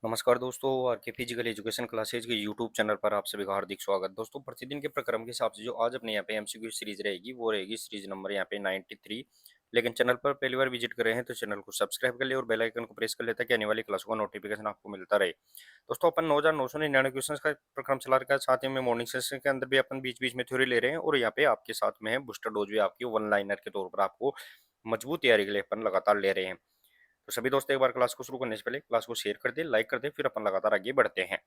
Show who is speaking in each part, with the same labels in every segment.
Speaker 1: नमस्कार दोस्तों, आर के फिजिकल एजुकेशन क्लासेज के यूट्यूब चैनल पर आप सभी का हार्दिक स्वागत। दोस्तों, प्रतिदिन के प्रक्रम के हिसाब से जो आज अपने यहाँ पे एमसीक्यू सीरीज रहेगी वो रहेगी सीरीज नंबर यहाँ पे 93। लेकिन चैनल पर पहली बार विजिट कर रहे हैं तो चैनल को सब्सक्राइब कर ले और बेल आइकन को प्रेस कर ले ताकि आने वाली क्लासों का नोटिफिकेशन आपको मिलता रहे। दोस्तों, अपन 9,999 क्वेश्चन का प्रक्रम चला रखा है। साथ ही में मॉर्निंग सेशन के अंदर भी अपन बीच बीच में थ्योरी ले रहे हैं और यहाँ पे आपके साथ में है बूस्टर डोज भी आपकी वन लाइनर के तौर पर आपको मजबूत तैयारी के लिए अपन लगातार ले रहे हैं। तो सभी दोस्त एक बार क्लास को शुरू करने से पहले क्लास को शेयर कर दे, लाइक कर दे, फिर अपन लगातार आगे बढ़ते हैं।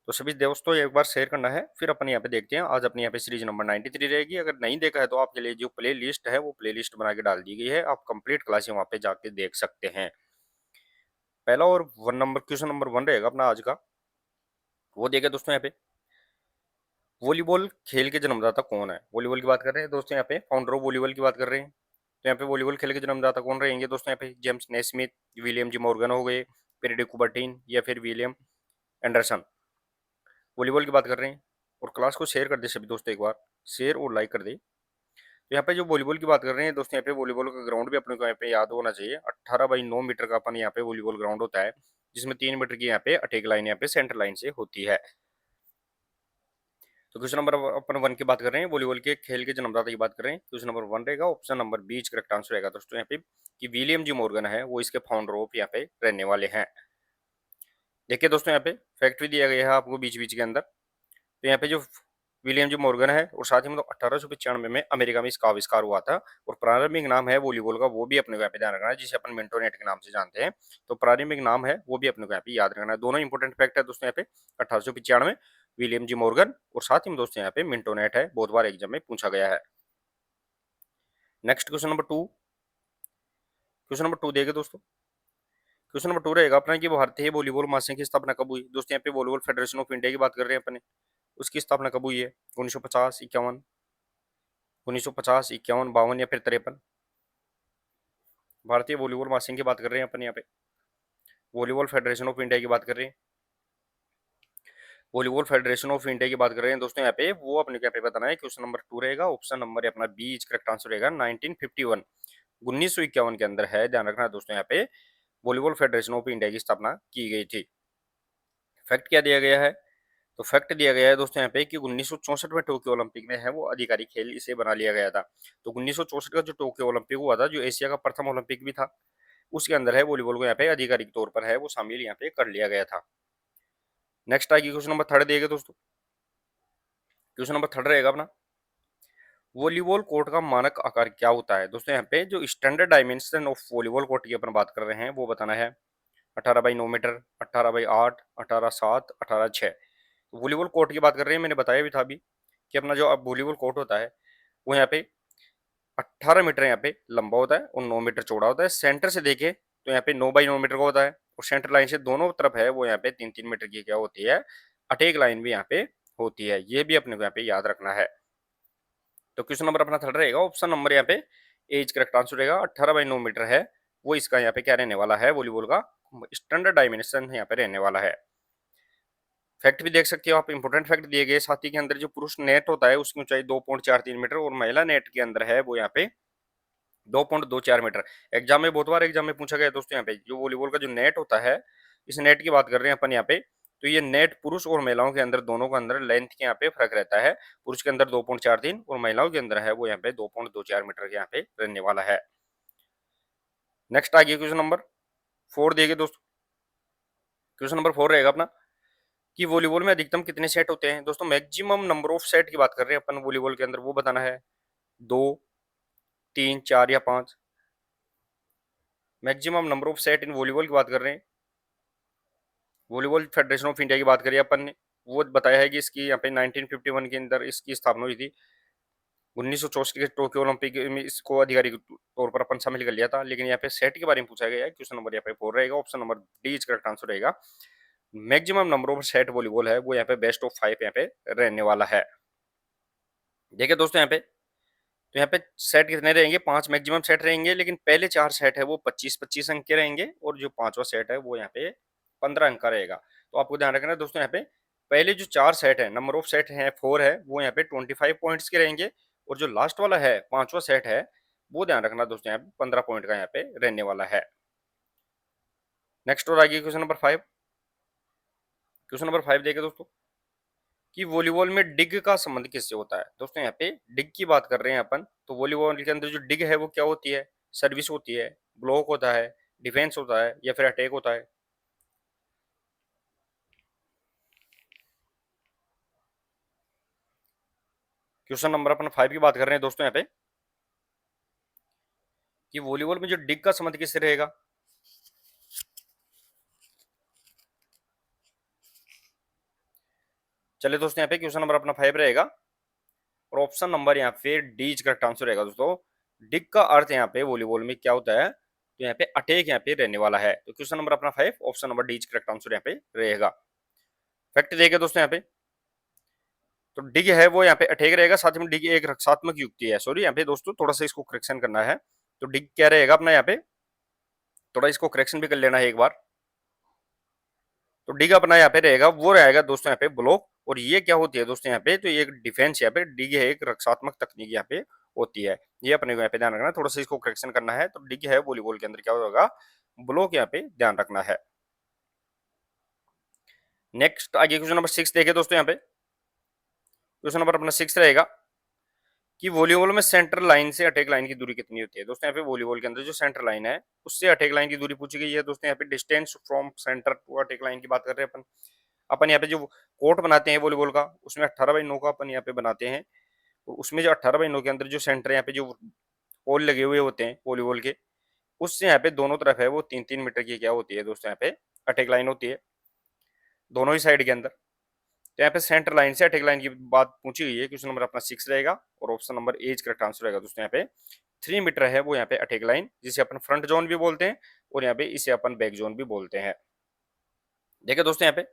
Speaker 1: तो सभी दोस्तों एक बार शेयर करना है, फिर अपन यहाँ पे देखते हैं। आज अपने यहाँ पे सीरीज नंबर 93 रहेगी। अगर नहीं देखा है तो आपके लिए जो प्ले लिस्ट है वो प्ले लिस्ट बना के डाल दी गई है, आप कंप्लीट क्लासें वहाँ पे जाके देख सकते हैं। पहला और क्वेश्चन नंबर 1 रहेगा अपना आज का, वो देखे दोस्तों यहाँ पे। वॉलीबॉल खेल के जन्मदाता कौन है? वॉलीबॉल की बात कर रहे हैं दोस्तों, यहाँ पे फाउंडर ऑफ वॉलीबॉल की बात कर रहे हैं। तो यहाँ पे वॉलीबॉल खेल के जन्मदाता कौन रहेंगे दोस्तों? यहाँ पे जेम्स नेस्मिथ, विलियम जी मॉर्गन हो गए, पेरेडी कुबर्टीन या फिर विलियम एंडरसन। वॉलीबॉल की बात कर रहे हैं। और क्लास को शेयर कर दे सभी दोस्तों, एक बार शेयर और लाइक कर दे। तो यहाँ पे जो वॉलीबॉल की बात कर रहे हैं दोस्तों, यहाँ पे वॉलीबॉल का ग्राउंड भी अपने को यहाँ पे याद होना चाहिए। 18 बाई 9 मीटर का अपन यहाँ पे वॉलीबॉल ग्राउंड होता है, जिसमें 3 मीटर की यहाँ पे अटैक लाइन यहाँ पे सेंटर लाइन से होती है। तो क्वेश्चन नंबर अपन 1 की बात कर रहे हैं, वॉलीबॉल के खेल के जन्मदाता की बात कर रहे हैं। क्वेश्चन नंबर 1 रहेगा, option number B correct answer रहेगा दोस्तों यहाँ पे, कि विलियम जी मॉर्गन है वो इसके फाउंडर ऑफ यहाँ पे रहने वाले हैं। देखिए दोस्तों, यहाँ पे फैक्ट भी दिया गया है आपको बीच बीच के अंदर। तो यहाँ पे जो विलियम जी मॉर्गन है और साथ ही में 1895 में अमेरिका में इसका आविष्कार हुआ था। और प्रारंभिक नाम है वॉलीबॉल का, वो भी अपने को यहाँ पे ध्यान रखना है, जिसे अपन मिंटोनेट के नाम से जानते हैं। तो प्रारंभिक नाम है वो भी अपने को यहाँ पे याद रखना है। दोनों इंपोर्टेंट फैक्ट है दोस्तों यहाँ पे। 1895 विलियम जी मॉर्गन, और साथ ही में दोस्तों यहाँ पे मिंटोनेट है, बहुत बार एग्जाम में पूछा गया है। नेक्स्ट क्वेश्चन नंबर 2 देखे दोस्तों। क्वेश्चन नंबर 2 रहेगा अपना, कि भारतीय वॉलीबॉल महासंघ की स्थापना कब हुई? दोस्तों यहाँ पे वॉलीबॉल फेडरेशन ऑफ इंडिया की बात कर रहे हैं अपने, उसकी स्थापना कब हुई है? 1950, 51, 1950, 51, 52 या फिर 53? भारतीय वॉलीबॉल महासंघ की बात कर रहे हैं अपन यहाँ पे, वॉलीबॉल फेडरेशन ऑफ इंडिया की बात कर रहे हैं। वॉलीबॉल फेडरेशन ऑफ इंडिया की बात कर रहे हैं दोस्तों यहाँ पे, वो अपने को यहाँ पे बताना है। क्वेश्चन नंबर 2 रहेगा, ऑप्शन नंबर अपना बी करेक्ट आंसर रहेगा। 1951, 1951 के अंदर है, ध्यान रखना दोस्तों यहाँ पे, वॉलीबॉल फेडरेशन ऑफ इंडिया की स्थापना की गई थी। फैक्ट क्या दिया गया है? तो फैक्ट दिया गया है दोस्तों यहाँ पे कि 1964 में टोक्यो ओलंपिक में है वो आधिकारिक खेल इसे बना लिया गया था। तो 1964 का जो टोक्यो ओलंपिक हुआ था, जो एशिया का प्रथम ओलंपिक भी था, उसके अंदर है वॉलीबॉल को यहाँ पे आधिकारिक तौर पर है वो शामिल यहाँ पे कर लिया गया था। नेक्स्ट आएगी क्वेश्चन नंबर 3 दिएगा दोस्तों। क्वेश्चन नंबर 3 रहेगा अपना, वॉलीबॉल कोर्ट का मानक आकार क्या होता है? दोस्तों यहाँ पे जो standard dimension of volleyball court की अपन बात कर रहे हैं वो बताना है। 18 बाई 9 मीटर, 18 बाई 8, 18 7, 18 6। वॉलीबॉल कोर्ट की बात कर रहे हैं, मैंने बताया भी था अभी कि अपना जो अब वॉलीबॉल कोर्ट होता है वो यहाँ पे 18 मीटर यहाँ पे लंबा होता है और 9 मीटर चौड़ा होता है। सेंटर से देखे तो यहाँ पे 9 बाई 9 मीटर का होता है, और सेंटर लाइन से दोनों तरफ है वो यहाँ पे 3-3 मीटर की क्या होती है, अटैक लाइन भी यहाँ पे होती है। ये भी अपने को यहाँ पे याद रखना है। तो क्वेश्चन नंबर अपना 3 रहेगा, ऑप्शन नंबर यहाँ पे एज करेक्ट आंसर रहेगा। 18 बाई 9 मीटर है वो इसका यहाँ पे क्या रहने वाला है, वॉलीबॉल का स्टैंडर्ड डायमेंशन यहाँ पे रहने वाला है। फैक्ट भी देख सकते हो आप, इंपोर्टेंट फैक्ट दिए गए साथ ही के अंदर। जो पुरुष नेट होता है उसकी ऊंचाई 2.43 मीटर और महिला नेट के अंदर है वो यहाँ पे 2.24 मीटर। एग्जाम में पूछा गया दोस्तों, यहाँ पे जो वॉलीबॉल का जो नेट होता है, इस नेट की बात कर रहे हैं अपन यहाँ पे। तो ये नेट पुरुष और महिलाओं के अंदर दोनों के अंदर लेंथ के यहाँ पे फर्क रहता है। पुरुष के अंदर 2.43 और महिलाओं के अंदर है वो यहाँ पे 2.24 मीटर के यहाँ पे रहने वाला है। नेक्स्ट आ गया क्वेश्चन नंबर 4 देखिए दोस्तों। क्वेश्चन नंबर 4 रहेगा अपना, कि वॉलीबॉल में अधिकतम कितने सेट होते हैं? दोस्तों मैक्सिमम नंबर ऑफ सेट की बात कर रहे हैं अपन वॉलीबॉल के अंदर, वो बताना है। 2, 3, 4 या 5? Maximum number of set in volleyball की बात कर रहे हैं। वॉलीबॉल फेडरेशन ऑफ इंडिया की बात करिए अपन ने, वो बताया है कि इसकी यहाँ पे 1951 के अंदर इसकी स्थापना हुई थी। 1964 के टोक्यो ओलंपिक में इसको आधिकारिक तौर पर अपन शामिल कर लिया था। लेकिन यहाँ पे सेट के बारे में पूछा गया है। क्वेश्चन नंबर यहाँ पे 4 रहेगा, option number D correct answer रहेगा। Maximum number of set volleyball है वो यहाँ पे बेस्ट ऑफ 5 यहाँ पे रहने वाला है। देखिए दोस्तों यहाँ पे, तो यहाँ पे सेट कितने रहेंगे? 5 मैक्सिमम सेट रहेंगे, लेकिन पहले 4 सेट है वो 25-25 अंक के रहेंगे, और जो 5वां सेट है वो यहाँ पे 15 अंक का रहेगा। तो आपको ध्यान रखना है दोस्तों, यहाँ पे पहले जो 4 सेट है, नंबर ऑफ सेट है 4 है, वो यहाँ पे 25 पॉइंट्स के रहेंगे, और जो लास्ट वाला है 5वां सेट है, वो ध्यान रखना दोस्तों यहाँ पे 15 पॉइंट का यहाँ पे रहने वाला है। नेक्स्ट और आगे क्वेश्चन नंबर 5। क्वेश्चन नंबर 5 देखिए दोस्तों कि वॉलीबॉल में डिग का संबंध किससे होता है। दोस्तों यहाँ पे डिग की बात कर रहे हैं अपन, तो वॉलीबॉल के अंदर जो डिग है वो क्या होती है, सर्विस होती है, ब्लॉक होता है, डिफेंस होता है या फिर अटैक होता है। क्वेश्चन नंबर अपन 5 की बात कर रहे हैं दोस्तों यहाँ पे कि वॉलीबॉल में जो डिग का संबंध किससे रहेगा। चलिए दोस्तों यहाँ पे क्वेश्चन नंबर अपना 5 रहेगा और ऑप्शन नंबर यहाँ पे डी इज करेक्ट आंसर रहेगा दोस्तों। डिग का अर्थ यहाँ पे वॉलीबॉल में क्या होता है, तो यहाँ पे अटैक यहाँ पे रहने वाला है। तो क्वेश्चन नंबर अपना 5 option number D is correct answer यहाँ पे रहेगा। फैक्ट देखिए दोस्तों यहाँ पे, तो डिग है वो यहाँ पे अटैक रहेगा, साथ में डिग एक रक्षात्मक युक्ति है। सॉरी यहाँ पे दोस्तों थोड़ा सा इसको करेक्शन करना है, तो डिग क्या रहेगा अपना यहाँ पे, थोड़ा इसको करेक्शन भी कर लेना है एक बार। तो डिग अपना यहाँ पे रहेगा वो रहेगा दोस्तों यहाँ पे ब्लॉक, और ये क्या होती है दोस्तों यहाँ पे, तो ये एक डिफेंस यहाँ पे, डिग है एक रक्षात्मक तकनीक यहाँ पे होती है। ये अपने को यहाँ पे ध्यान रखना है, थोड़ा सा इसको करेक्शन करना है। तो डिग है वॉलीबॉल के अंदर क्या होगा, ब्लॉक यहाँ पे ध्यान रखना है। नेक्स्ट आगे क्वेश्चन नंबर 6 देखे दोस्तों यहाँ पे, क्वेश्चन नंबर अपना 6 रहेगा कि वॉलीबॉल में सेंटर लाइन से अटैक लाइन की दूरी कितनी होती है। दोस्तों यहाँ पे वॉलीबॉल के अंदर जो सेंटर लाइन है उससे अटैक लाइन की दूरी पूछी गई है। दोस्तों यहाँ पे distance from centre to attack line की बात कर रहे हैं अपन। अपन यहाँ पे जो कोर्ट बनाते हैं वॉलीबॉल का, उसमें 18/9 का अपन यहाँ पे बनाते हैं। तो उसमें जो 18/9 के अंदर जो सेंटर यहाँ पे जो पोल लगे हुए होते हैं वॉलीबॉल के, उससे यहाँ पे दोनों तरफ है वो 3-3 मीटर की क्या होती है दोस्तों यहाँ पे अटैक लाइन होती है, दोनों ही साइड के अंदर। तो यहाँ पे सेंटर लाइन से अटैक लाइन की बात पूछी गई है। क्वेश्चन नंबर अपना 6 रहेगा और option number A correct answer रहेगा दोस्तों। यहाँ पे 3 मीटर है वो यहाँ पे अटैक लाइन, जिसे अपन फ्रंट जोन भी बोलते हैं और यहाँ पे इसे अपन बैक जोन भी बोलते हैं। देखिए दोस्तों यहाँ पे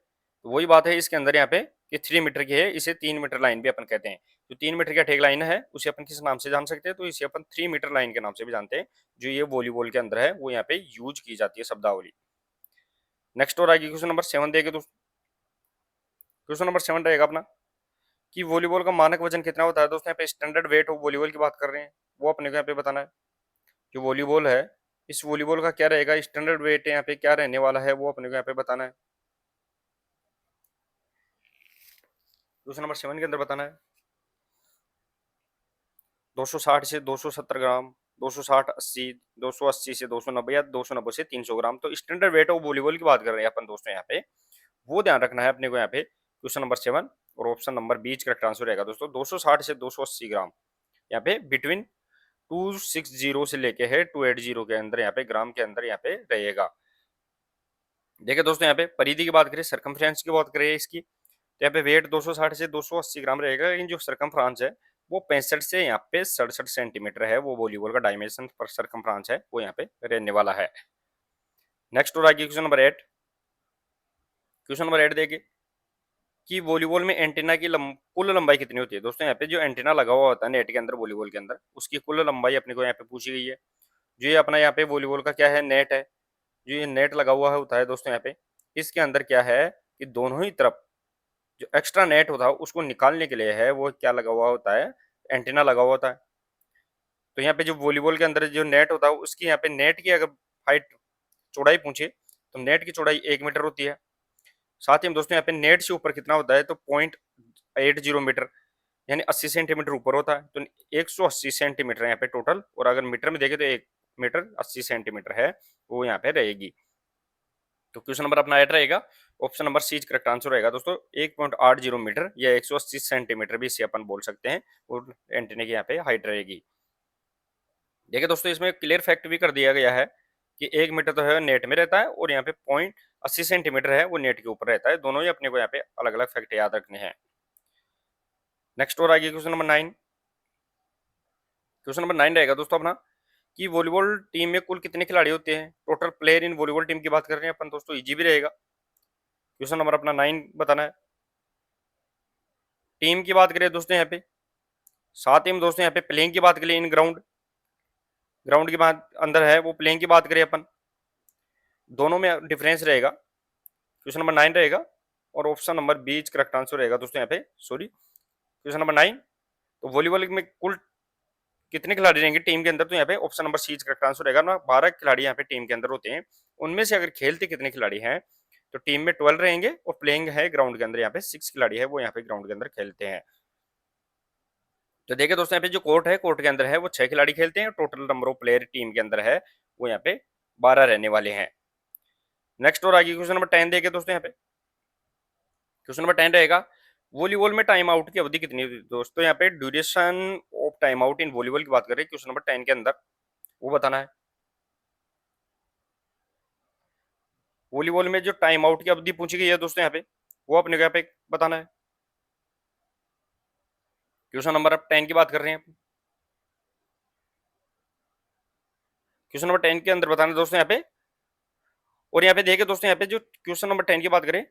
Speaker 1: तो वही बात है इसके अंदर यहाँ पे कि 3 मीटर की है, इसे 3 मीटर लाइन भी अपन कहते हैं। जो 3 मीटर की अटैक लाइन है उसे अपन किस नाम से जान सकते हैं, तो इसे अपन 3 मीटर लाइन के नाम से भी जानते हैं। जो ये वॉलीबॉल के अंदर है वो यहाँ पे यूज की जाती है शब्दावली। नेक्स्ट और आगे क्वेश्चन नंबर 7 देखे दोस्तों। क्वेश्चन नंबर 7 रहेगा अपना कि वॉलीबॉल का मानक वजन कितना होता है। दोस्तों यहाँ पे स्टैंडर्ड वेट ऑफ वॉलीबॉल की बात कर रहे हैं, वो अपने को यहाँ पे बताना है। जो वॉलीबॉल है इस वॉलीबॉल का क्या रहेगा स्टैंडर्ड वेट यहाँ पे क्या रहने वाला है, वो अपने को यहाँ पे बताना है। क्वेश्चन नंबर 7 के अंदर बताना है। 260 से 270 ग्राम, 260 80, 280 से 290 या 290 से 300 ग्राम। तो स्टैंडर्ड वेट ऑफ वॉलीबॉल की बात कर रहे हैं अपन दोस्तों यहाँ पे, वो ध्यान रखना है अपने को यहाँ पे। क्वेश्चन नंबर 7 और option number B correct answer रहेगा दोस्तों। 260 से 280 ग्राम यहाँ पे बिटवीन 260 से लेके है 280 के अंदर यहाँ पे ग्राम के अंदर यहाँ पे रहेगा। देखिए दोस्तों यहाँ पे परिधि की बात करें, सरकमफ्रेंस की बात करें इसकी, तो यहाँ पे वेट 260 से 280 ग्राम रहेगा, लेकिन जो सरकमफ्रांस है वो 65 से यहाँ पे 67 सेंटीमीटर है। वो वॉलीबॉल का डायमेंशन पर सरकमफ्रांस है वो यहाँ पे रहने वाला है। नेक्स्ट और आगे क्वेश्चन नंबर 8। क्वेश्चन नंबर 8 देखिए कि वॉलीबॉल में एंटीना की कुल लंबाई कितनी होती है। दोस्तों यहाँ पे जो एंटीना लगा हुआ होता है नेट के अंदर वॉलीबॉल के अंदर, उसकी कुल लंबाई अपने को यहाँ पे पूछी गई है। जो ये अपना यहाँ पे वॉलीबॉल का क्या है नेट है, जो ये नेट लगा हुआ है होता है दोस्तों यहाँ पे, इसके अंदर क्या है कि दोनों ही तरफ जो एक्स्ट्रा नेट होता है उसको निकालने के लिए है वो क्या लगा हुआ होता है, एंटीना लगा हुआ होता है। तो यहाँ पे जो वॉलीबॉल के अंदर जो नेट होता है उसकी यहाँ पे नेट की अगर हाइट चौड़ाई पूछे तो नेट की चौड़ाई 1 मीटर होती है। साथ ही हम दोस्तों यहाँ पे नेट से ऊपर कितना होता है, तो 0.80 मीटर यानी 80 सेंटीमीटर ऊपर होता है। तो 180 सेंटीमीटर यहाँ पे टोटल, और अगर मीटर में देखें तो 1 मीटर 80 सेंटीमीटर है वो यहाँ पे रहेगी। तो क्वेश्चन नंबर अपना 8 रहेगा, option number C correct answer रहेगा दोस्तों। 1.80 मीटर या 180 सेंटीमीटर भी इसे अपन बोल सकते हैं, और एंटीना की यहाँ पे हाइट रहेगी। देखिए दोस्तों इसमें क्लियर फैक्ट भी कर दिया गया है कि 1 मीटर तो है नेट में रहता है, और यहाँ पे 0.80 सेंटीमीटर है वो नेट के ऊपर रहता है। दोनों ही अपने को यहाँ पे अलग अलग फैक्ट याद रखने हैं। नेक्स्ट और आगे क्वेश्चन नंबर 9। क्वेश्चन नंबर 9 रहेगा दोस्तों अपना कि वॉलीबॉल टीम में कुल कितने खिलाड़ी होते हैं। Total player in volleyball team की बात कर रहे हैं अपन दोस्तों, इजी भी रहेगा। क्वेश्चन नंबर अपना 9 बताना है। टीम की बात करें दोस्तों यहाँ पे, साथ ही हम दोस्तों यहाँ पे प्लेइंग की बात करें, इन ग्राउंड ग्राउंड की बात अंदर है वो प्लेइंग की बात करें अपन, दोनों में डिफरेंस रहेगा। क्वेश्चन नंबर 9 रहेगा और option number B correct answer रहेगा दोस्तों यहाँ पे। Sorry question number 9। तो वॉलीबॉल में कुल कितने खिलाड़ी रहेंगे टीम के अंदर, तो यहाँ पे option number C correct answer रहेगा ना। 12 खिलाड़ी यहाँ पे टीम के अंदर होते हैं, उनमें से अगर खेलते कितने खिलाड़ी हैं, तो टीम में 12 रहेंगे और प्लेइंग है ग्राउंड के अंदर यहाँ पे 6 खिलाड़ी है वो यहाँ पे ग्राउंड के अंदर खेलते हैं। तो देखिए दोस्तों, यहाँ पे जो कोर्ट है, कोर्ट के अंदर है वो 6 खिलाड़ी खेलते हैं, total number of player team के अंदर है वो यहाँ पे 12 रहने वाले हैं। नेक्स्ट और आगे क्वेश्चन नंबर 10 देखिए दोस्तों, यहाँ पे क्वेश्चन नंबर 10 रहेगा, वॉलीबॉल में टाइम आउट की अवधि कितनी होती है दोस्तों। यहाँ पे duration of time out in volleyball की बात करें क्वेश्चन नंबर 10 के अंदर, वो बताना है। वॉलीबॉल में जो टाइम आउट की अवधि पूछी गई है दोस्तों यहाँ पे, वो अपने को यहाँ पे बताना है। क्वेश्चन नंबर अब 10 की बात कर रहे हैं, क्वेश्चन नंबर 10 के अंदर बताना है दोस्तों यहाँ पे। और यहाँ पे देखिए दोस्तों, यहाँ पे जो क्वेश्चन नंबर 10 की बात करें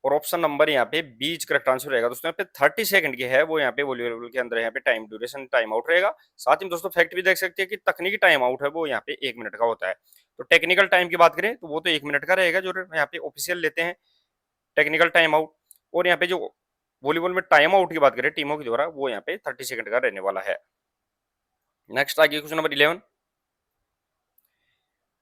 Speaker 1: और ऑप्शन नंबर यहाँ पे बीच करेक्ट आंसर रहेगा दोस्तों। यहाँ पे 30 सेकंड की है वो यहाँ पे वॉलीबॉल के अंदर यहाँ पे टाइम ड्यूरेशन टाइम आउट रहेगा। साथ ही दोस्तों फैक्ट भी देख सकते हैं कि तकनीकी टाइम आउट है वो यहाँ पे 1 मिनट का होता है। तो टेक्निकल टाइम की बात करें तो वो तो 1 मिनट का रहेगा जो यहाँ पे ऑफिशियल लेते हैं टेक्निकल टाइम आउट। और यहाँ पे जो वॉलीबॉल में टाइम आउट की बात करें टीमों के द्वारा, वो यहाँ पे 30 सेकंड का रहने वाला है। नेक्स्ट आगे क्वेश्चन नंबर 11,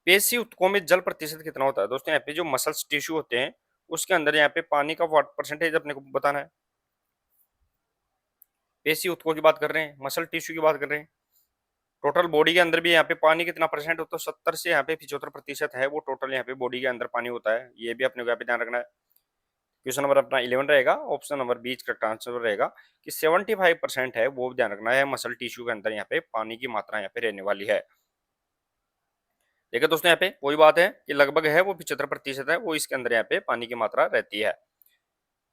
Speaker 1: पेशी ऊतकों में जल प्रतिशत कितना होता है दोस्तों। यहाँ पे जो मसल्स टिश्यू होते हैं उसके अंदर यहाँ पे पानी का वाट परसेंटेज अपने को बताना है। पेशी ऊतकों की बात कर रहे हैं, मसल टिश्यू की बात कर रहे हैं, टोटल बॉडी के अंदर भी यहाँ पे पानी कितना परसेंट होता है, 70 से यहाँ पे 75% है वो टोटल यहाँ पे बॉडी के अंदर पानी होता है। ये भी अपने को यहाँ पे ध्यान रखना है। क्वेश्चन नंबर अपना 11 रहेगा, ऑप्शन नंबर बीच का आंसर रहेगा कि 75% है वो ध्यान रखना है, मसल टिश्यू के अंदर यहाँ पे पानी की मात्रा यहाँ पे रहने वाली है। देखिए दोस्तों, यहाँ पे कोई बात है कि लगभग है वो 75% है वो इसके अंदर यहाँ पे पानी की मात्रा रहती है।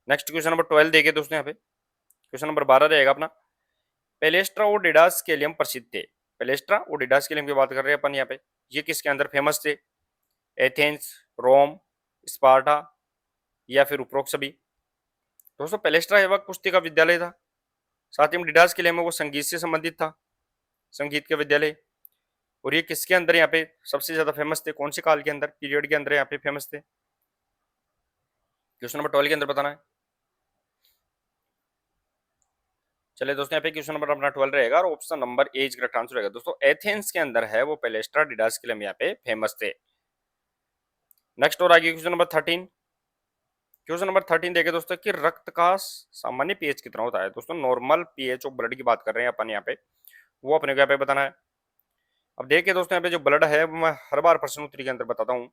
Speaker 1: नेक्स्ट क्वेश्चन नंबर 12 देखिए दोस्तों, यहाँ पे क्वेश्चन नंबर 12 रहेगा अपना, पेलेस्ट्रा और डिडास्केलियम प्रसिद्ध थे। पेलेस्ट्रा और डिडास्केलियम की बात कर रहे हैं अपन यहाँ पे, ये किसके अंदर फेमस थे, एथेंस, रोम, स्पार्टा या फिर उपरोक्त सभी। दोस्तों पेलेस्ट्रा है वह कुश्ती का विद्यालय था, साथ ही में डिडास्केलियम में वो संगीत से संबंधित था, संगीत के विद्यालय। और ये किसके अंदर यहाँ पे सबसे ज्यादा फेमस थे, कौन से काल के अंदर पीरियड के अंदर यहाँ पे फेमस थे, क्वेश्चन नंबर 12 के अंदर बताना है। चलिए दोस्तों, यहाँ पे क्वेश्चन नंबर अपना 12 रहेगा और option number A correct answer रहेगा दोस्तों। एथेंस के अंदर है वो पेलेस्ट्रा, डिडास्केलियम यहाँ पे फेमस थे। नेक्स्ट और आगे क्वेश्चन नंबर 13, क्वेश्चन नंबर 13 देखे दोस्तों कि रक्त का सामान्य पीएच कितना होता है दोस्तों। नॉर्मल पीएच ऑफ ब्लड की बात कर रहे हैं अपन यहाँ पे, वो अपने को यहाँ पे बताना है। अब देखिए दोस्तों, यहाँ पे जो ब्लड है वो मैं हर बार प्रश्न उत्तरी के अंदर बताता हूँ।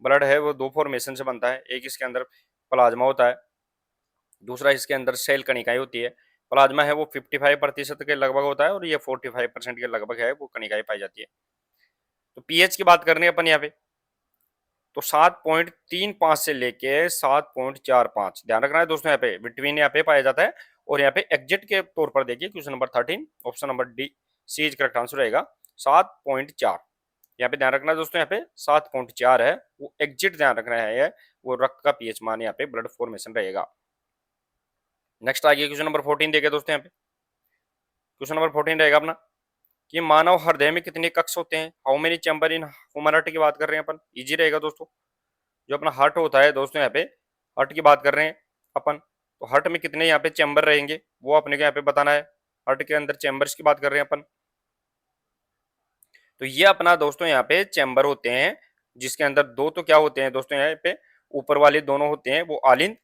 Speaker 1: ब्लड है वो 2 फॉर्मेशन से बनता है, एक इसके अंदर प्लाज्मा होता है, दूसरा इसके अंदर सेल कणिकाएं होती है। प्लाज्मा है वो 55% के लगभग होता है और ये 45% के लगभग है वो कणिकाएं पाई जाती है। तो पीएच की बात करनी है अपन यहाँ पे, तो 7.35 से लेके 7.45 ध्यान रखना है दोस्तों, यहाँ पे बिटवीन यहाँ पे पाया जाता है। और यहाँ पे एग्जिट के तौर पर देखिए question number 13 option number D C is correct answer रहेगा 7.4। यहाँ पे ध्यान रखना है दोस्तों, यहाँ पे 7.4 है वो एग्जिट ध्यान रखना है, वो रक्त का पीएच मान यहाँ पे ब्लड फॉर्मेशन रहेगा। नेक्स्ट आगे क्वेश्चन नंबर 14 देखे दोस्तों, यहाँ पे क्वेश्चन नंबर 14 रहेगा अपना कि मानव हृदय में कितने कक्ष होते हैं, how many chamber in human heart की बात कर रहे हैं अपन, इजी रहेगा दोस्तों। जो अपना हार्ट होता है दोस्तों, यहाँ पे हार्ट की बात कर रहे हैं अपन, तो हार्ट में कितने यहाँ पे चैम्बर रहेंगे वो अपने को यहाँ पे बताना है। हार्ट के अंदर चैम्बर्स की बात कर रहे हैं अपन, तो ये अपना दोस्तों यहाँ पे चैम्बर होते हैं, जिसके अंदर दो तो क्या होते हैं दोस्तों, यहाँ पे ऊपर वाले दोनों होते हैं वो आलिंद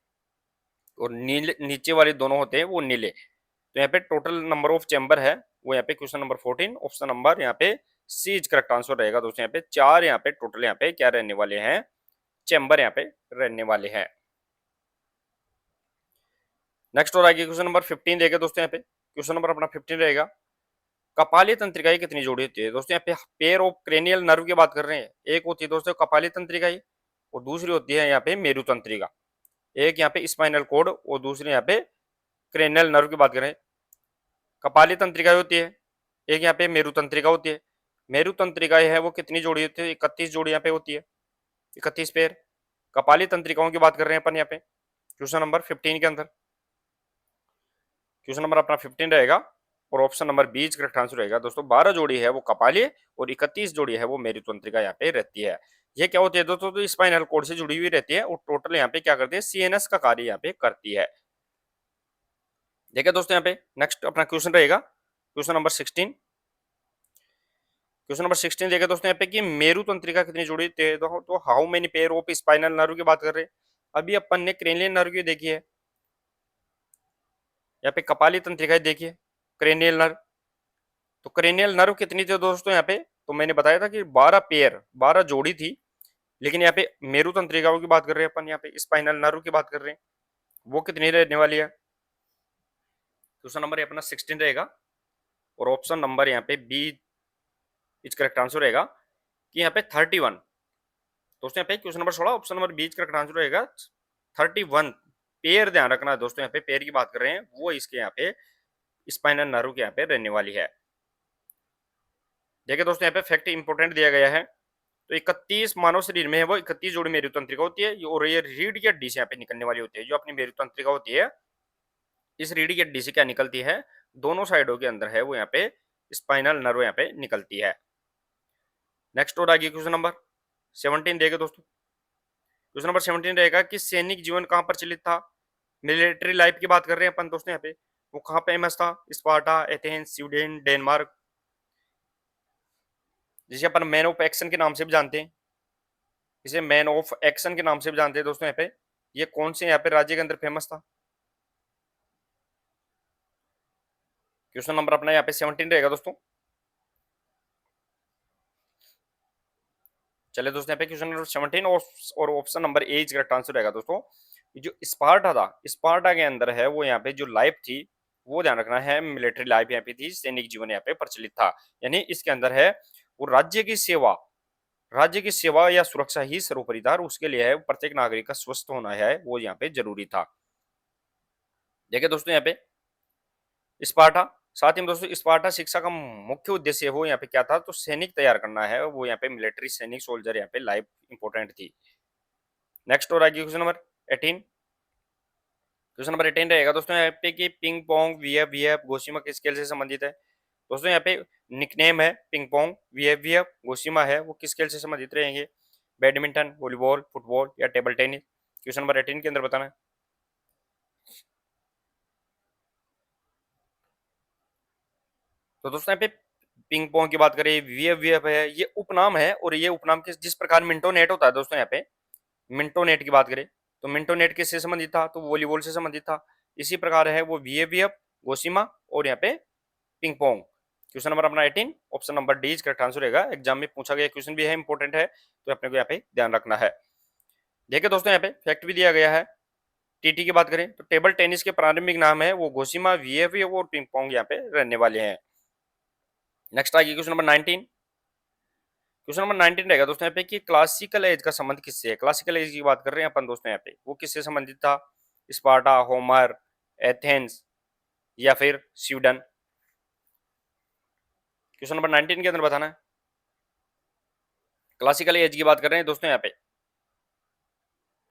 Speaker 1: और नीले नीचे वाले दोनों होते हैं वो नीले। तो यहाँ पे टोटल नंबर ऑफ चैम्बर है वो यहाँ पे क्वेश्चन नंबर 14 ऑप्शन नंबर यहाँ पे सी इज करेक्ट आंसर रहेगा दोस्तों। यहाँ पे 4 यहाँ पे टोटल यहाँ पे क्या रहने वाले हैं, चैम्बर यहाँ पे रहने वाले हैं। नेक्स्ट और आगे क्वेश्चन नंबर 15 देगा दोस्तों, यहाँ पे क्वेश्चन नंबर अपना 15 रहेगा, कपाली तंत्रिकाएं कितनी जोड़ी होती है दोस्तों। यहाँ पे पेयर ऑफ क्रेनियल नर्व की बात कर रहे हैं, एक होती है दोस्तों कपाली तंत्रिकाएं और दूसरी होती है यहाँ पे मेरु तंत्रिका। एक यहाँ पे स्पाइनल कोड और दूसरी यहाँ पे क्रेनियल नर्व की बात करें, कपाली तंत्रिका होती है, एक यहाँ पे मेरु तंत्रिका होती है। मेरु तंत्रिका है वो कितनी जोड़ी होती है, 31 जोड़ी यहाँ पे होती है, 31 पेयर। कपाली तंत्रिकाओं की बात कर रहे हैं अपन यहाँ पे क्वेश्चन नंबर 15 के अंदर, क्वेश्चन नंबर अपना 15 रहेगा और option number B correct answer रहेगा दोस्तों। 12 जोड़ी है वो कपाली और 31 जोड़ी है वो मेरु तंत्रिका यहाँ पे रहती है। ये क्या होती है दोस्तों, तो स्पाइनल कोड से जुड़ी हुई रहती है और टोटल यहाँ पे क्या करती है, सीएनएस का कार्य यहाँ पे करती है। देखिए दोस्तों, यहाँ पे नेक्स्ट अपना क्वेश्चन रहेगा क्वेश्चन नंबर 16, क्वेश्चन नंबर 16 देखिए दोस्तों यहाँ पे कि मेरु तंत्रिका कितनी जुड़ी थे, तो how many pair of spinal nerve की बात कर रहे हैं। अभी अपन ने क्रेनियल नर्व की देखी है, यहाँ पे कपाली तंत्रिका देखिए, क्रेनियल नर्व। तो क्रेनियल नर्व कितनी थी दोस्तों यहाँ पे, तो मैंने बताया था कि 12 पेयर, 12 जोड़ी थी। लेकिन यहाँ पे मेरु तंत्रिकाओं की बात कर रहे हैं अपन, यहाँ पे स्पाइनल नर्व की बात कर रहे हैं, वो कितनी रहने वाली है। क्वेश्चन नंबर अपना 16 रहेगा और ऑप्शन नंबर यहाँ पे बी इज करेक्ट आंसर रहेगा कि यहाँ पे 31। दोस्तों यहाँ पे question number 16 option number B is correct answer रहेगा 31 पेयर। ध्यान रखना है दोस्तों, यहाँ पे पेयर की बात कर रहे हैं, वो इसके यहाँ पे स्पाइनल नर्व के यहाँ पे रहने वाली है। देखिए दोस्तों यहाँ पे फैक्ट इंपोर्टेंट दिया गया है। तो 31 मानव शरीर में है वो 31 जोड़ी मेरुतंत्रिका होती है, और ये रीढ़ की हड्डी से यहाँ पे निकलने वाली होती है। जो अपनी मेरुतंत्रिका होती है, इस रीढ़ की हड्डी से क्या निकलती है, दोनों साइडों के अंदर है वो यहाँ पे स्पाइनल नर्व यहाँ पे निकलती है। नेक्स्ट और आगे क्वेश्चन नंबर 17 देगा दोस्तों। क्वेश्चन नंबर 17 रहेगा कि सैनिक जीवन कहाँ प्रचलित था। मिलिट्री लाइफ की बात कर रहे हैं अपन दोस्तों यहाँ पे, वो कहाँ फेमस था, स्पार्टा, एथेंस, स्वीडन, डेनमार्क, जिसे अपन मैन ऑफ एक्शन के नाम से भी जानते हैं, इसे मैन ऑफ एक्शन के नाम से भी जानते हैं दोस्तों यहाँ पे। ये कौन से यहाँ पे राज्य के अंदर फेमस था। क्वेश्चन नंबर अपना यहाँ पे 17 रहेगा दोस्तों। चलिए दोस्तों यहाँ पे क्वेश्चन नंबर 17 और option number A is correct answer रहेगा दोस्तों। जो स्पार्टा था, स्पार्टा के अंदर है वो यहाँ पे जो लाइफ थी, वो ध्यान रखना है, मिलिट्री लाइफ यहाँ पे थी, सैनिक जीवन यहाँ पे प्रचलित था। यानी इसके अंदर है वो राज्य की सेवा, राज्य की सेवा या सुरक्षा ही सर्वोपरि था, और उसके लिए है प्रत्येक नागरिक का स्वस्थ होना है वो यहाँ पे जरूरी था। देखिए दोस्तों यहाँ पे स्पार्टा, साथ ही में दोस्तों स्पार्टा शिक्षा का मुख्य उद्देश्य वो यहाँ पे क्या था, तो सैनिक तैयार करना है, वो यहाँ पे मिलिट्री सैनिक सोल्जर यहाँ पे लाइफ इंपॉर्टेंट थी। नेक्स्ट और आगे क्वेश्चन नंबर 18, क्वेश्चन नंबर 18 रहेगा दोस्तों यहाँ पे कि पिंग पोंग, वीएफ वीएफ गोशिमा किस खेल से संबंधित है। दोस्तों यहाँ पे निकनेम है पिंग पोंग, वीएफ वीएफ गोशिमा है वो किस खेल से संबंधित रहेंगे, बैडमिंटन, वॉलीबॉल, फुटबॉल या टेबल टेनिस। क्वेश्चन नंबर 18 के अंदर बताना है। तो दोस्तों यहाँ पे पिंग पोंग की बात करें, वीएफ वीएफ है, ये उपनाम है, और ये उपनाम किस जिस प्रकार मिंटो नेट होता है दोस्तों यहाँ पे, मिंटो नेट की बात करें तो मिंटो नेट किससे संबंधित था, तो वॉलीबॉल से संबंधित था। इसी प्रकार है वो वीएफ वीएफ गोशिमा और यहाँ पे पिंग पोंग। क्वेश्चन नंबर अपना 18 option number D is correct answer रहेगा। एग्जाम में पूछा गया क्वेश्चन भी है, इंपॉर्टेंट है, तो अपने को यहाँ पे ध्यान रखना है। देखिए दोस्तों यहाँ पे फैक्ट भी दिया गया है। टीटी की बात करें तो टेबल टेनिस के प्रारंभिक नाम है वो गोशिमा, वीएफ और पिंग पोंग यहाँ पे रहने वाले हैं। नेक्स्ट आगे क्वेश्चन नंबर 19, क्वेश्चन नंबर 19 रहेगा दोस्तों यहाँ पे कि क्लासिकल एज का संबंध किससे है। क्लासिकल एज की बात कर रहे हैं अपन दोस्तों यहाँ पे, वो किससे संबंधित था, स्पार्टा, होमर, एथेंस या फिर स्वीडन। क्वेश्चन नंबर 19 के अंदर बताना है। क्लासिकल एज की बात कर रहे हैं दोस्तों यहाँ पे।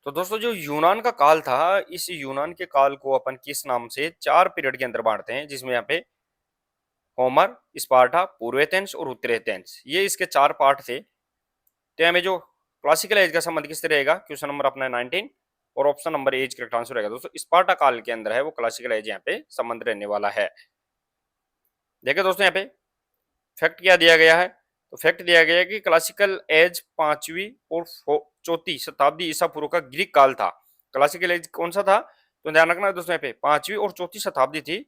Speaker 1: तो दोस्तों जो यूनान का काल था, इस यूनान के काल को अपन किस नाम से 4 पीरियड के अंदर बांटते हैं, जिसमें यहाँ पे होमर, स्पार्टा, पूर्व एथेंस और उत्तर एथेंस, ये इसके 4 पार्ट थे। तो हमें जो क्लासिकल एज का संबंध किससे रहेगा, क्वेश्चन नंबर अपना 19 और option number A correct answer रहेगा दोस्तों। स्पार्टा काल के अंदर है वो क्लासिकल एज यहाँ पे संबंध रहने वाला है। देखिए दोस्तों यहाँ पे फैक्ट क्या दिया गया है, तो फैक्ट दिया गया है कि क्लासिकल एज 5वीं और 4वीं शताब्दी ईसा पूर्व का ग्रीक काल था। क्लासिकल एज कौन सा था, तो ध्यान रखना है दोस्तों यहाँ पे 5वीं और 4वीं शताब्दी थी,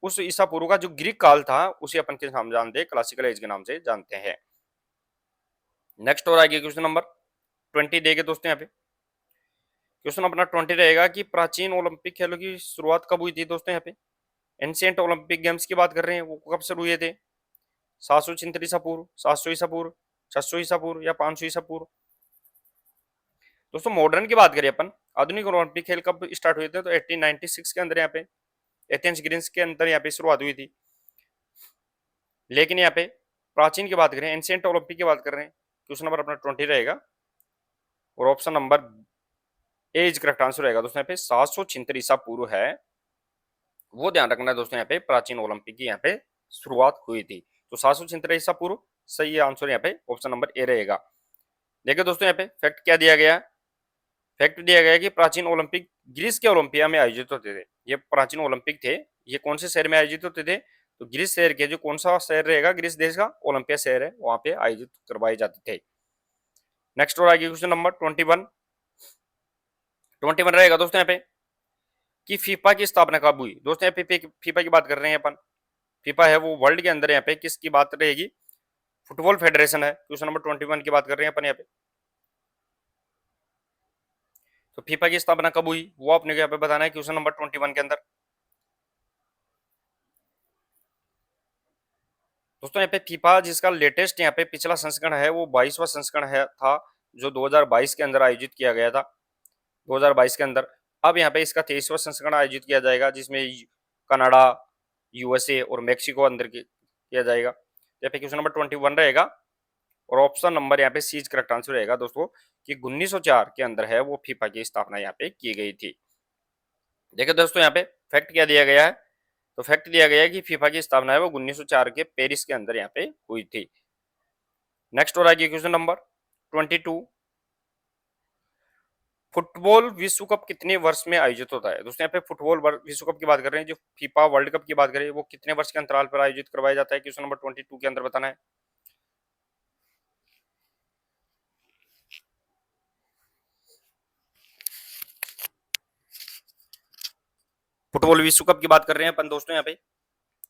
Speaker 1: उस ईसा पूर्व का जो ग्रीक काल था उसे अपन के नाम जानते हैं, क्लासिकल एज के नाम से जानते हैं। नेक्स्ट और आगे क्वेश्चन नंबर 20 देंगे दोस्तों यहाँ पे। क्वेश्चन अपना 20 रहेगा कि प्राचीन ओलंपिक खेलों की शुरुआत कब हुई थी दोस्तों यहाँ पे। एंशिएंट ओलंपिक गेम्स की बात कर रहे हैं, वो कब शुरू हुए थे, 736 ईसा पूर्व, 700 ईसा पूर्व, 600 ईसा पूर्व या 500 ईसा पूर्व। दोस्तों मॉडर्न की बात करें अपन, आधुनिक ओलंपिक खेल कब स्टार्ट हुए थे, तो 1896 के अंदर यहाँ पे एथेंस ग्रीस के अंदर यहाँ पे शुरुआत हुई थी। लेकिन यहाँ पे प्राचीन की बात करें, एंशिएंट ओलंपिक की बात कर रहे हैं, क्वेश्चन नंबर अपना 20 रहेगा और option number A is correct answer रहेगा दोस्तों यहाँ पे 776 ईसा पूर्व है, वो ध्यान रखना है दोस्तों यहाँ पे प्राचीन ओलंपिक की यहाँ पे शुरुआत हुई थी। तो 776 ईसा पूर्व सही आंसर यहाँ पे ऑप्शन नंबर ए रहेगा। देखिए दोस्तों यहाँ पे फैक्ट क्या दिया गया, फैक्ट दिया गया कि प्राचीन ओलंपिक ग्रीस के ओलंपिया में आयोजित होते थे। ये प्राचीन ओलंपिक थे, ये कौन से शहर में आयोजित होते थे, तो ग्रीस शहर के जो कौन सा शहर रहेगा ग्रीस देश का, ओलंपिया शहर है, वहां पे आयोजित करवाए जाते थे। नेक्स्ट और आगे क्वेश्चन नंबर 21 रहेगा दोस्तों यहाँ पे कि फीफा की स्थापना कब हुई। दोस्तों यहाँ पे फीफा की बात कर रहे हैं अपन। फीफा है वो वर्ल्ड के अंदर यहाँ पे किसकी बात रहेगी, फुटबॉल फेडरेशन है। क्वेश्चन नंबर 21 की बात कर रहे हैं अपन यहाँ पे। तो फीफा की स्थापना कब हुई वो अपने को यहाँ पे बताना है क्वेश्चन नंबर 21 के अंदर। दोस्तों यहाँ पे फीफा जिसका लेटेस्ट यहाँ पे पिछला संस्करण है वो 22वां संस्करण है था, जो 2022 के अंदर आयोजित किया गया था। 2022 के अंदर अब यहाँ पे इसका 23वां संस्करण आयोजित किया जाएगा, जिसमें कनाडा, यूएसए और मेक्सिको अंदर किया जाएगा। यहाँ पे क्वेश्चन नंबर 21 रहेगा और ऑप्शन नंबर यहाँ पे सीज करेक्ट आंसर रहेगा दोस्तों कि 1904 के अंदर है वो फीफा की स्थापना यहाँ पे की गई थी। देखिए दोस्तों यहाँ पे फैक्ट क्या दिया गया है, तो फैक्ट दिया गया है कि फीफा की स्थापना है वो 1904 के पेरिस के अंदर यहाँ पे हुई थी। नेक्स्ट और आगे क्वेश्चन नंबर 22, फुटबॉल विश्व कप कितने वर्ष में आयोजित होता है। दोस्तों यहाँ पे फुटबॉल विश्व कप की बात कर रहे हैं, जो फीफा वर्ल्ड कप की बात करें वो कितने वर्ष के अंतराल पर आयोजित करवाया जाता है, क्वेश्चन नंबर 22 के अंदर बताना है। फुटबॉल विश्व कप की बात कर रहे हैं अपन दोस्तों यहाँ पे,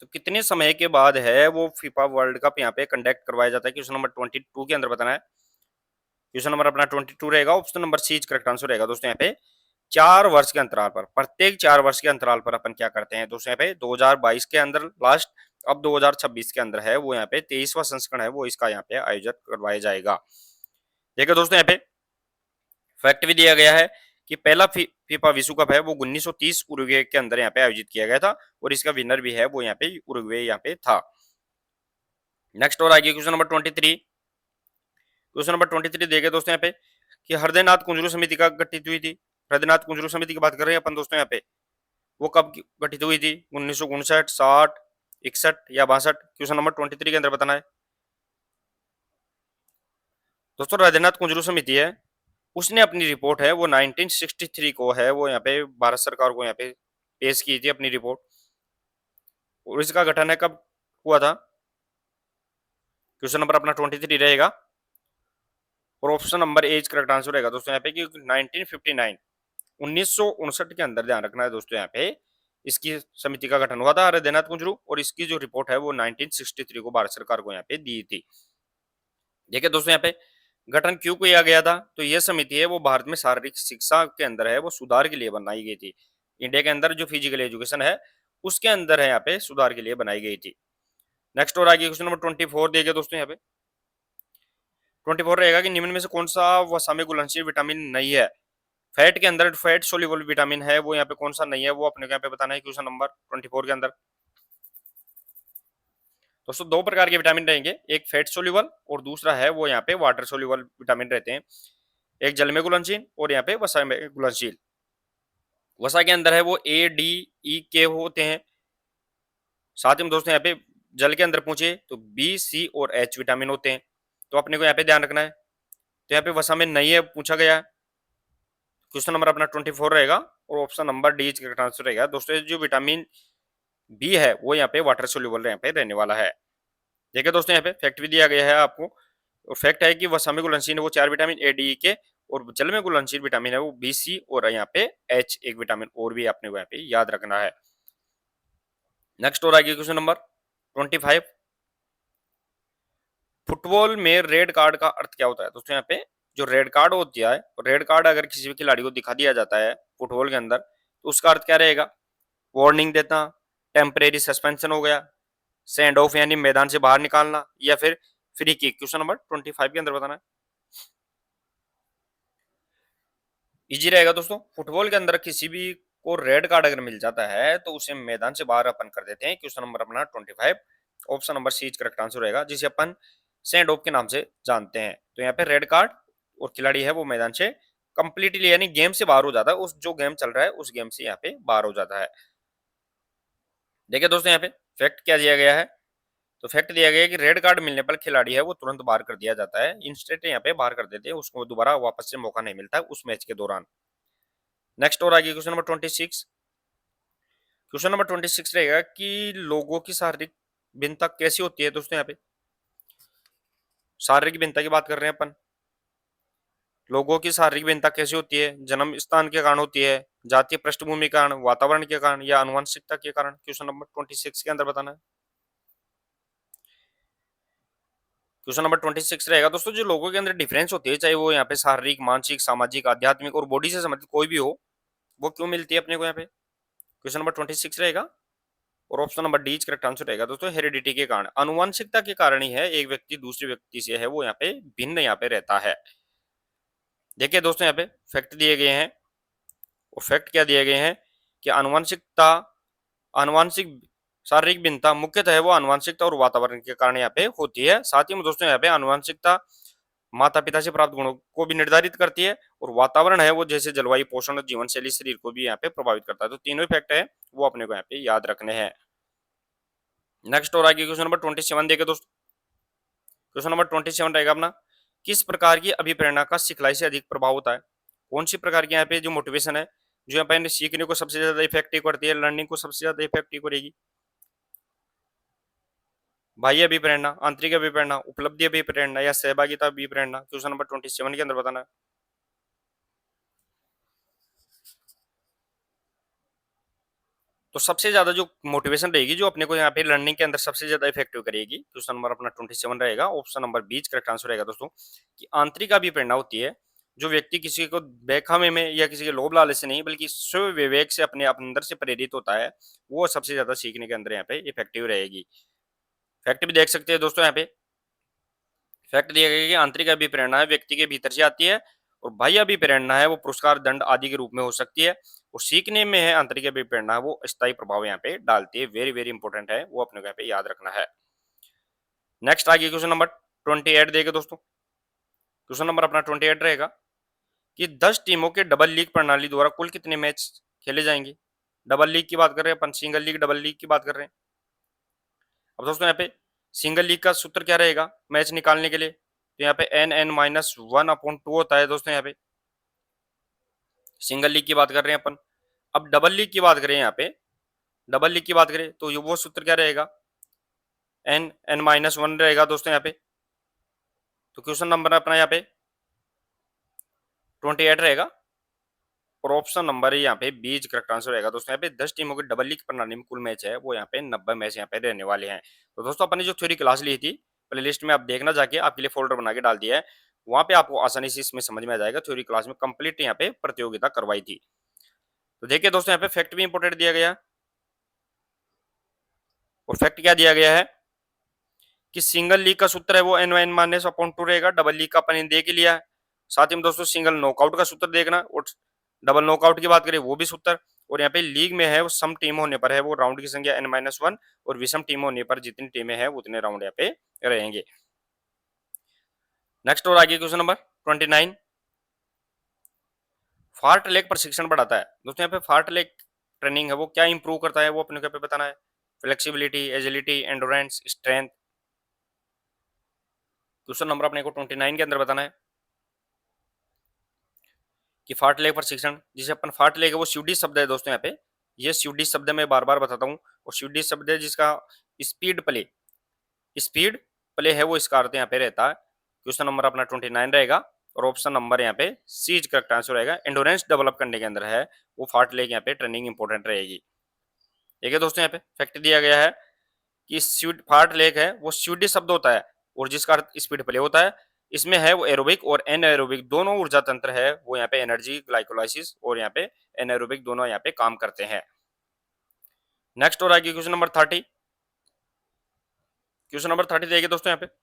Speaker 1: तो कितने समय के बाद है वो फीफा वर्ल्ड कप यहाँ पे कंडक्ट करवाया जाता है, क्वेश्चन नंबर 22 के अंदर बताना है। क्वेश्चन नंबर अपना 22 रहेगा, option number C correct answer रहेगा दोस्तों यहाँ पे 4 वर्ष के अंतराल पर, प्रत्येक 4 वर्ष के अंतराल पर अपन क्या करते हैं दोस्तों यहाँ पे 2022 के अंदर लास्ट, अब 2026 के अंदर है वो यहाँ पे 23वां संस्करण है वो इसका यहाँ पे आयोजित करवाया जाएगा। देखिए दोस्तों यहाँ पे फैक्ट भी दिया गया है कि पहला फीफा विश्व कप है वो 1930 उरुग्वे के अंदर यहाँ पे आयोजित किया गया था और इसका विनर भी है वो यहाँ पे उरुग्वे यहाँ पे था। नेक्स्ट और आगे क्वेश्चन नंबर 23, क्वेश्चन नंबर 23 देखे दोस्तों यहाँ पे कि हृदयनाथ कुंजरू समिति का गठित हुई थी। हृदयनाथ कुंजरू समिति की बात कर रहे हैं अपन दोस्तों यहाँ पे, वो कब गठित हुई थी, 1959, 60, 61 या 62, क्वेश्चन नंबर 23 के अंदर बताना है। दोस्तों हृदयनाथ कुंजरू समिति है उसने अपनी रिपोर्ट है वो 1963 को है वो यहाँ पे भारत सरकार को यहाँ पे पेश की थी अपनी रिपोर्ट, और इसका गठन है कब हुआ था, क्वेश्चन नंबर अपना 23 रहेगा और option number A correct answer रहेगा दोस्तों यहाँ पे कि 1959 1959 के अंदर ध्यान रखना है दोस्तों यहाँ पे इसकी समिति का गठन हुआ था हृदयनाथ कुंजरू, और इसकी जो रिपोर्ट है वो 1963 को भारत सरकार को यहाँ पे दी थी। देखिए दोस्तों यहाँ पे गठन क्यों किया गया था, तो यह समिति है वो भारत में शारीरिक शिक्षा के अंदर है वो सुधार के लिए बनाई गई थी। इंडिया के अंदर जो फिजिकल एजुकेशन है उसके अंदर है यहाँ पे सुधार के लिए बनाई गई थी। नेक्स्ट और आगे क्वेश्चन नंबर 24 देखिए दोस्तों यहाँ पे 24 रहेगा कि निम्न में से कौन सा वसा में घुलनशील विटामिन नहीं है। फैट के अंदर फैट सोल्यूबल विटामिन है वो यहाँ पे कौन सा नहीं है वो अपने को यहाँ पे बताना है क्वेश्चन नंबर 24 के अंदर। दोस्तों दो प्रकार के विटामिन रहेंगे, एक फैट सोल्यूबल और दूसरा है वो यहाँ पे वाटर सोल्यूबल विटामिन रहते हैं। एक जल में घुलनशील और यहाँ पे वसा में घुलनशील। वसा के अंदर है वो ए डी ई के होते हैं। साथ ही में दोस्तों यहाँ पे जल के अंदर पूछे तो बी सी और एच विटामिन होते हैं, तो अपने को यहाँ पे ध्यान रखना है। तो यहाँ पे वसा में नहीं है पूछा गया है, क्वेश्चन नंबर अपना 24 रहेगा और option number D correct answer रहेगा। दोस्तों जो विटामिन बी है वो यहाँ पे वाटर सोल्यूबल यहाँ पे रहने वाला है। देखिए दोस्तों यहाँ पे फैक्ट भी दिया गया है आपको, और फैक्ट है कि वसा में घुलनशील है वो 4 विटामिन ए डी के, और जल में घुलनशील विटामिन है वो बी सी और यहाँ पे एच एक विटामिन और भी अपने को यहाँ पे याद रखना है। नेक्स्ट और आगे क्वेश्चन नंबर 25, फुटबॉल में रेड कार्ड का अर्थ क्या होता है। दोस्तों यहाँ पे जो रेड कार्ड होती है, रेड कार्ड अगर किसी भी खिलाड़ी को दिखा दिया जाता है फुटबॉल के अंदर तो उसका अर्थ क्या रहेगा, वार्निंग देना, टेम्परेरी सस्पेंशन हो गया, सेंड ऑफ यानी मैदान से बाहर निकालना, या फिर फ्री किक। क्वेश्चन नंबर 25 के अंदर बताना है। इजी रहेगा दोस्तों, फुटबॉल के अंदर किसी भी को रेड कार्ड अगर मिल जाता है तो उसे मैदान से बाहर अपन कर देते हैं। क्वेश्चन नंबर अपना 25, option number C correct answer रहेगा, जिसे अपन सेंड ऑफ के नाम से जानते हैं। तो यहाँ पे रेड कार्ड और खिलाड़ी है वो मैदान से कंप्लीटली यानी गेम से बाहर हो जाता है, उस जो गेम चल रहा है उस गेम से यहाँ पे बाहर हो जाता है। देखिए दोस्तों यहाँ पे फैक्ट क्या दिया गया है, तो फैक्ट दिया गया है कि रेड कार्ड मिलने पर खिलाड़ी है वो तुरंत बाहर कर दिया जाता है, इंस्टेंट यहाँ पे बाहर कर देते हैं, उसको दोबारा वापस से मौका नहीं मिलता उस मैच के दौरान। नेक्स्ट और आगे क्वेश्चन नंबर 26, क्वेश्चन नंबर 26 रहेगा कि लोगों की शारीरिक भिन्नता कैसी होती है दोस्तों। यहाँ पे शारीरिक भिन्नता की बात कर रहे हैं अपन। लोगों की शारीरिक भिन्नता कैसी होती है? जन्म स्थान के कारण होती है, जातीय पृष्ठभूमि के कारण, वातावरण के कारण या आनुवंशिकता के कारण? क्वेश्चन नंबर 26 के अंदर बताना है। क्वेश्चन नंबर 26 रहेगा दोस्तों, जो लोगों के अंदर डिफरेंस होती है, चाहे वो यहाँ पे शारीरिक, मानसिक, सामाजिक, आध्यात्मिक और बॉडी से संबंधित कोई भी हो, वो क्यों मिलती है अपने को यहाँ पे? क्वेश्चन नंबर 26 रहेगा और option number D correct answer रहेगा दोस्तों, हेरिडिटी के कारण, आनुवंशिकता के कारण ही है एक व्यक्ति दूसरे व्यक्ति से है वो यहाँ पे भिन्न यहाँ पे रहता है। देखिए दोस्तों, यहाँ पे फैक्ट दिए गए हैं और फैक्ट क्या दिए गए हैं कि आनुवंशिकता, आनुवंशिक शारीरिक भिन्नता मुख्यतः है वो आनुवंशिकता और वातावरण के कारण यहाँ पे होती है। साथ ही में दोस्तों यहाँ पे आनुवंशिकता माता पिता से प्राप्त गुणों को भी निर्धारित करती है और वातावरण है वो जैसे जलवायु, पोषण और जीवन शैली शरीर को भी यहाँ पे प्रभावित करता है। तो तीनों फैक्ट है वो अपने को यहाँ पे याद रखने हैं। नेक्स्ट और आगे क्वेश्चन नंबर 27 देखे दोस्तों। क्वेश्चन नंबर 27 रहेगा अपना, किस प्रकार की अभिप्रेरणा का सिखलाई से अधिक प्रभाव होता है? कौन सी प्रकार की यहाँ पे जो मोटिवेशन है जो यहाँ पे सीखने को सबसे ज्यादा इफेक्टिव करती है, लर्निंग को सबसे ज्यादा इफेक्टिव करेगी? बाह्य अभिप्रेरणा, आंतरिक अभिप्रेरणा, उपलब्धि अभिप्रेरणा या सहभागिता अभिप्रेरणा? क्वेश्चन नंबर 27 के अंदर बताना है। तो सबसे ज्यादा जो मोटिवेशन रहेगी जो अपने को यहाँ पे लर्निंग के अंदर सबसे ज्यादा इफेक्टिव करेगी, क्वेश्चन नंबर अपना 27 रहेगा, option number B correct answer रहेगा दोस्तों, कि आंतरिक अभिप्रेरणा होती है जो व्यक्ति किसी को बेखामे में या किसी के लोभ लालच से नहीं बल्कि स्व विवेक से अपने अंदर से प्रेरित होता है, वो सबसे ज्यादा सीखने के अंदर यहाँ पे इफेक्टिव रहेगी। फैक्ट भी देख सकते हैं दोस्तों, यहाँ पे फैक्ट दिया गया है कि आंतरिक अभिप्रेरणा है व्यक्ति के भीतर से आती है और बाह्य अभिप्रेरणा है वो पुरस्कार, दंड आदि के रूप में हो सकती है। और सीखने में है आंतरिक अभिप्रेरणा वो स्थायी प्रभाव यहाँ पे डालती है। वेरी वेरी इंपॉर्टेंट है, वो अपने को यहाँ पे याद रखना है। नेक्स्ट आगे क्वेश्चन नंबर 28 देगा दोस्तों। क्वेश्चन नंबर अपना 28 रहेगा कि 10 टीमों के डबल लीग प्रणाली द्वारा कुल कितने मैच खेले जाएंगे? डबल लीग की बात कर रहे हैं अपन, सिंगल लीग डबल लीग की बात कर रहे हैं। अब दोस्तों यहाँ पे सिंगल लीग का सूत्र क्या रहेगा मैच निकालने के लिए? तो यहाँ पे n(n-1/2) होता है दोस्तों। यहाँ पे सिंगल लीग की बात कर रहे हैं अपन। अब डबल लीग की बात करें, यहाँ पे डबल लीग की बात करें तो ये वो सूत्र क्या रहेगा, n(n-1) रहेगा दोस्तों यहाँ पे। तो क्वेश्चन नंबर अपना यहाँ पे 28 रहेगा और ऑप्शन नंबर यहाँ पे बीज करेक्ट आंसर रहेगा दोस्तों। यहाँ पे 10 टीमों की डबल लीग प्रणाली में कुल मैच है वो यहाँ पे 90 मैच यहाँ पे रहने वाले हैं। तो दोस्तों अपन ने जो थ्योरी क्लास ली थी प्लेलिस्ट में आप देखना जाके, आपके लिए फोल्डर बना के डाल दिया है, वहां पे आपको आसानी से इसमें समझ में आ जाएगा। थ्योरी क्लास में कंप्लीट यहाँ पे प्रतियोगिता करवाई थी। तो देखिए दोस्तों, यहाँ पे फैक्ट भी इंपोर्टेंट दिया गया और फैक्ट क्या दिया गया है कि सिंगल लीग का सूत्र है वो n(n-2) रहेगा। डबल लीग का अपन ने देख लिया है। साथ ही में दोस्तों सिंगल नॉकआउट का सूत्र देखना और डबल नॉकआउट की बात करें वो भी सूत्र। और यहाँ पे लीग में है वो सम टीम होने पर है वो राउंड की संख्या n-1 और विषम टीम होने पर जितनी टीमें हैं उतने राउंड यहाँ पे रहेंगे। नेक्स्ट और आगे क्वेश्चन नंबर 29, फार्ट लेग प्रशिक्षण बढ़ाता है दोस्तों। यहाँ पे फार्ट लेग ट्रेनिंग है वो क्या इंप्रूव करता है वो अपने को बताना है। Flexibility, agility, endurance, strength. Question number अपने को 29 के अंदर बताना है कि फार्ट लेग प्रशिक्षण, जिसे अपन फार्ट लेग है वो स्वीडिश शब्द है दोस्तों। यहाँ पे ये स्वीडिश शब्द मैं बार बार बताता हूँ और स्वीडिश शब्द है जिसका स्पीड प्ले, स्पीड प्ले है वो इसका अर्थ यहाँ पे रहता है। क्वेश्चन नंबर अपना 29 रहेगा और ऑप्शन नंबर यहाँ पे सी करेक्ट आंसर रहेगा। एंडोरेंस डेवलप करने के अंदर है वो फार्ट लेग यहाँ पे ट्रेनिंग इंपॉर्टेंट रहेगी। ठीक है दोस्तों, यहाँ पे फैक्ट दिया गया है कि फार्ट लेग है वो स्वीडिश शब्द होता है और जिसका अर्थ स्पीड प्ले होता है। इसमें है वो एरोबिक और एनएरोबिक दोनों ऊर्जा तंत्र है वो यहाँ पे एनर्जी ग्लाइकोलाइसिस और यहाँ पे एनएरोबिक दोनों यहाँ पे काम करते हैं। नेक्स्ट और आगे क्वेश्चन नंबर 30। क्वेश्चन नंबर 30 देखिए दोस्तों, यहाँ पे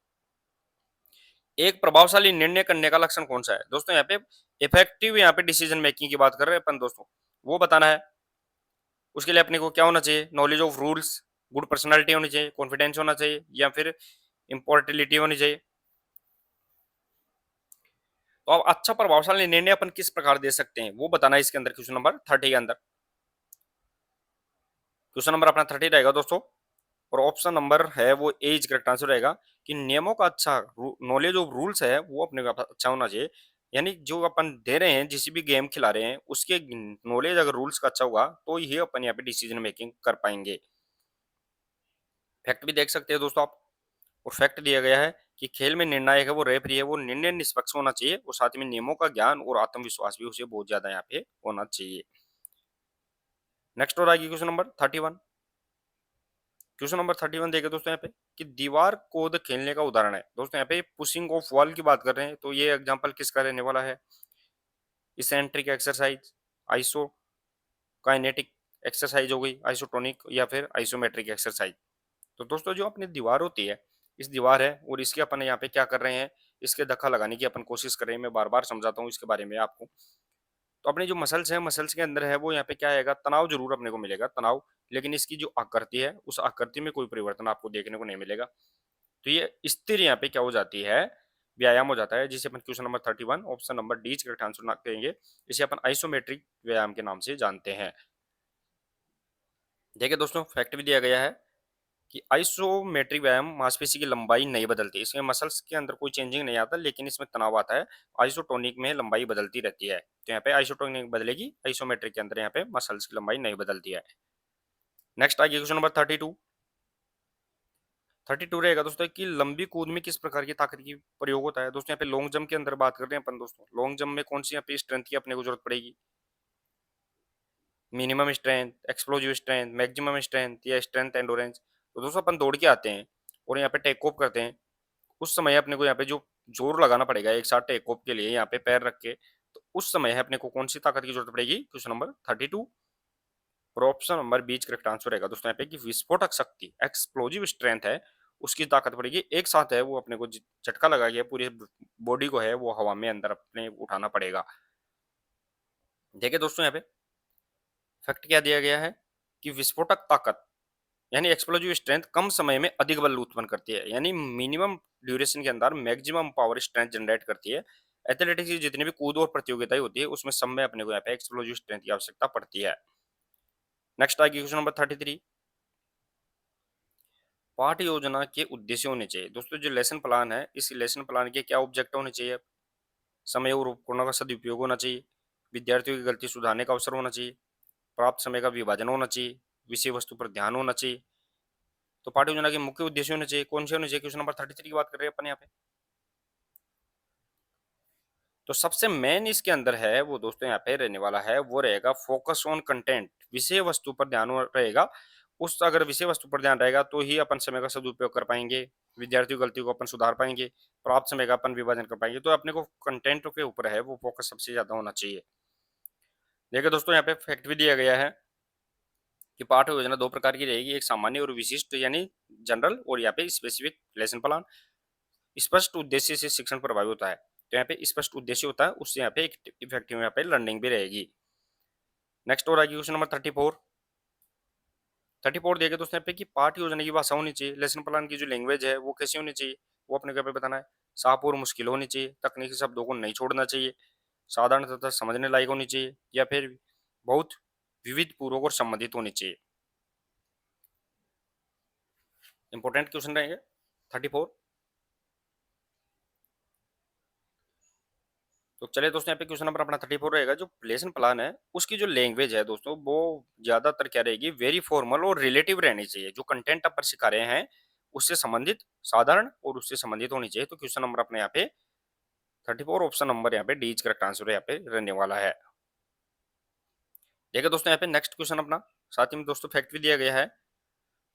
Speaker 1: एक प्रभावशाली निर्णय करने का लक्षण कौन सा है दोस्तों? यहाँ पे इफेक्टिव यहाँ पे डिसीजन मेकिंग की बात कर रहे हैं अपन दोस्तों, वो बताना है। उसके लिए अपने को क्या होना चाहिए? Knowledge of rules, good personality होनी चाहिए, कॉन्फिडेंस होना चाहिए या फिर इंपोर्टेबिलिटी होनी चाहिए। तो अब अच्छा प्रभावशाली निर्णय अपन किस प्रकार दे सकते हैं वो बताना है इसके अंदर, क्वेश्चन नंबर 30 के अंदर। क्वेश्चन नंबर अपना 30 रहेगा दोस्तों और ऑप्शन नंबर है वो एज करेक्ट आंसर रहेगा कि नियमों का अच्छा, नॉलेज ऑफ रूल्स है वो अपने को अच्छा होना चाहिए यानी जो अपन दे रहे हैं, जिस भी गेम खिला रहे हैं, उसके नॉलेज अगर रूल्स का अच्छा होगा, तो ही अपन यहाँ पे डिसीजन मेकिंग कर पाएँगे। फैक्ट भी देख सकते हैं दोस्तों आप। और फैक्ट दिया गया है कि खेल में निर्णायक है वो रेफरी है, वो निर्णय निष्पक्ष होना चाहिए और साथ में नियमों का ज्ञान और आत्मविश्वास भी उसे बहुत ज़्यादा यहाँ पे होना चाहिए। नेक्स्ट और आगे क्वेश्चन नंबर 31। क्वेश्चन नंबर 31 देखें दोस्तों यहाँ पे कि दीवार कूद खेलने का उदाहरण है। दोस्तों यहाँ पे पुशिंग ऑफ वॉल की बात कर रहे हैं, तो ये एग्जांपल किसका रहने वाला है? Eccentric exercise, iso kinetic exercise हो गई, आइसोटोनिक या फिर आइसोमेट्रिक एक्सरसाइज। तो दोस्तों जो अपनी दीवार होती है, इस दीवार है और इसके अपन यहाँ पे क्या कर रहे हैं, इसके धक्का लगाने की अपन कोशिश कर रहे हैं। मैं बार बार समझाता हूँ इसके बारे में आपको। तो अपनी जो मसल्स है, मसल्स के अंदर है वो यहाँ पे क्या आएगा, तनाव जरूर अपने को मिलेगा, तनाव। लेकिन इसकी जो आकृति है, उस आकृति में कोई परिवर्तन आपको देखने को नहीं मिलेगा। तो ये स्थिर यहाँ पे क्या हो जाती है, व्यायाम हो जाता है, जिसे अपन question number 31 option number D correct answer ना कहेंगे। इसे अपन आइसोमेट्रिक व्यायाम के नाम से जानते हैं। देखिए दोस्तों फैक्ट भी दिया गया है कि आइसोमेट्रिक व्यायाम मांसपेशी की लंबाई नहीं बदलती, इसमें मसल्स के अंदर कोई चेंजिंग नहीं आता, लेकिन इसमें तनाव आता है। आइसोटोनिक में लंबाई बदलती रहती है, तो यहाँ पे आइसोटोनिक बदलेगी, आइसोमेट्रिक के अंदर यहाँ पे मसल्स की लंबाई नहीं बदलती है। नेक्स्ट आगे क्वेश्चन नंबर 32। 32 रहेगा दोस्तों कि लंबी कूद में किस प्रकार की ताकत की प्रयोग होता है। दोस्तों यहाँ पे लॉन्ग जंप के अंदर बात कर रहे हैं अपन। दोस्तों लॉन्ग जंप में कौन सी यहाँ पे स्ट्रेंथ की अपने को जरूरत पड़ेगी? Minimum strength, explosive strength, maximum strength या स्ट्रेंथ एंडोरेंस। तो दोस्तों अपन दौड़ के आते हैं और यहाँ पे टेक ऑफ करते हैं, उस समय अपने को यहाँ पे जो जोर लगाना पड़ेगा एक साथ टेक ऑफ के लिए, यहाँ पे पैर रख के, तो उस समय है अपने को कौन सी ताकत की जरूरत पड़ेगी? क्वेश्चन नंबर 32 और ऑप्शन नंबर बीच करेक्ट आंसर रहेगा दोस्तों यहाँ पे कि विस्फोटक शक्ति, एक्सप्लोजिव स्ट्रेंथ है, उसकी ताकत पड़ेगी। एक साथ है वो अपने को झटका लगा के पूरी बॉडी को है वो हवा में अंदर अपने उठाना पड़ेगा। देखिए दोस्तों यहाँ पे फैक्ट क्या दिया गया है कि विस्फोटक ताकत यानी एक्सप्लोजिव स्ट्रेंथ कम समय में अधिक बल उत्पन्न करती है, यानी मिनिमम ड्यूरेशन के अंदर मैक्सिमम पावर स्ट्रेंथ जनरेट करती है। एथलेटिक्स की जितनी भी कूद और प्रतियोगिताएं होती है, उसमें सब में अपने को यहाँ पे एक्सप्लोजिव स्ट्रेंथ की आवश्यकता पड़ती है। नेक्स्ट आएगी क्वेश्चन नंबर 33। पाठ्य योजना के उद्देश्य होने चाहिए। दोस्तों जो लेसन प्लान है, इस लेसन प्लान के क्या ऑब्जेक्टिव होने चाहिए? समय और उपकरणों का सदुपयोग होना चाहिए, विद्यार्थियों की गलती सुधारने का अवसर होना चाहिए, प्राप्त समय का विभाजन होना चाहिए, विषय वस्तु पर ध्यान होना चाहिए। तो पाठ्य योजना के मुख्य उद्देश्य होने चाहिए, कौन से होने चाहिए? क्वेश्चन नंबर 33 की बात कर रहे हैं अपन यहाँ पे। तो सबसे मेन इसके अंदर है वो दोस्तों यहाँ पे रहने वाला है, वो रहेगा फोकस ऑन कंटेंट, विषय वस्तु पर ध्यान रहेगा। उस अगर विषय वस्तु पर ध्यान रहेगा तो ही अपन समय का सदुपयोग कर पाएंगे, विद्यार्थियों की गलती को अपन सुधार पाएंगे, प्राप्त समय का अपन विभाजन कर पाएंगे। तो अपने को कंटेंट के ऊपर है वो फोकस सबसे ज्यादा होना चाहिए। देखिए दोस्तों यहाँ पे फैक्ट भी दिया गया है कि पाठ्य योजना दो प्रकार की रहेगी, एक सामान्य और विशिष्ट यानी जनरल, और यहाँ पे स्पेसिफिक लेसन प्लान। स्पष्ट उद्देश्य से शिक्षण प्रभावी होता है, तो यहाँ पे स्पष्ट उद्देश्य होता है, उससे यहाँ पे एक इफेक्टिव यहाँ पे लर्निंग भी रहेगी। नेक्स्ट और आगे क्वेश्चन नंबर 34। 34 देखे दोस्तों यहाँ पे कि पाठ्य योजना की भाषा होनी चाहिए, लेसन प्लान की जो लैंग्वेज है वो कैसी होनी चाहिए, वो अपने को यहाँ पे बताना है। साफ और मुश्किल होनी चाहिए, तकनीकी शब्दों को नहीं छोड़ना चाहिए, साधारण तथा समझने लायक होनी चाहिए, या फिर बहुत विविध पूर्वक और संबंधित होनी चाहिए। इंपॉर्टेंट क्वेश्चन रहेंगे 34। तो चलिए दोस्तों यहाँ पे क्वेश्चन नंबर अपना 34 रहेगा। जो लेसन प्लान है उसकी जो लैंग्वेज है दोस्तों, वो ज्यादातर क्या रहेगी, वेरी फॉर्मल और रिलेटिव रहनी चाहिए। जो कंटेंट अपन सिखा रहे हैं उससे संबंधित, साधारण और उससे संबंधित होनी चाहिए। तो क्वेश्चन नंबर अपने यहाँ पे 34 ऑप्शन नंबर यहाँ पे डी करेक्ट आंसर यहाँ पे रहने वाला है। देखिए दोस्तों यहाँ पे नेक्स्ट क्वेश्चन अपना, साथ ही में दोस्तों फैक्ट भी दिया गया है।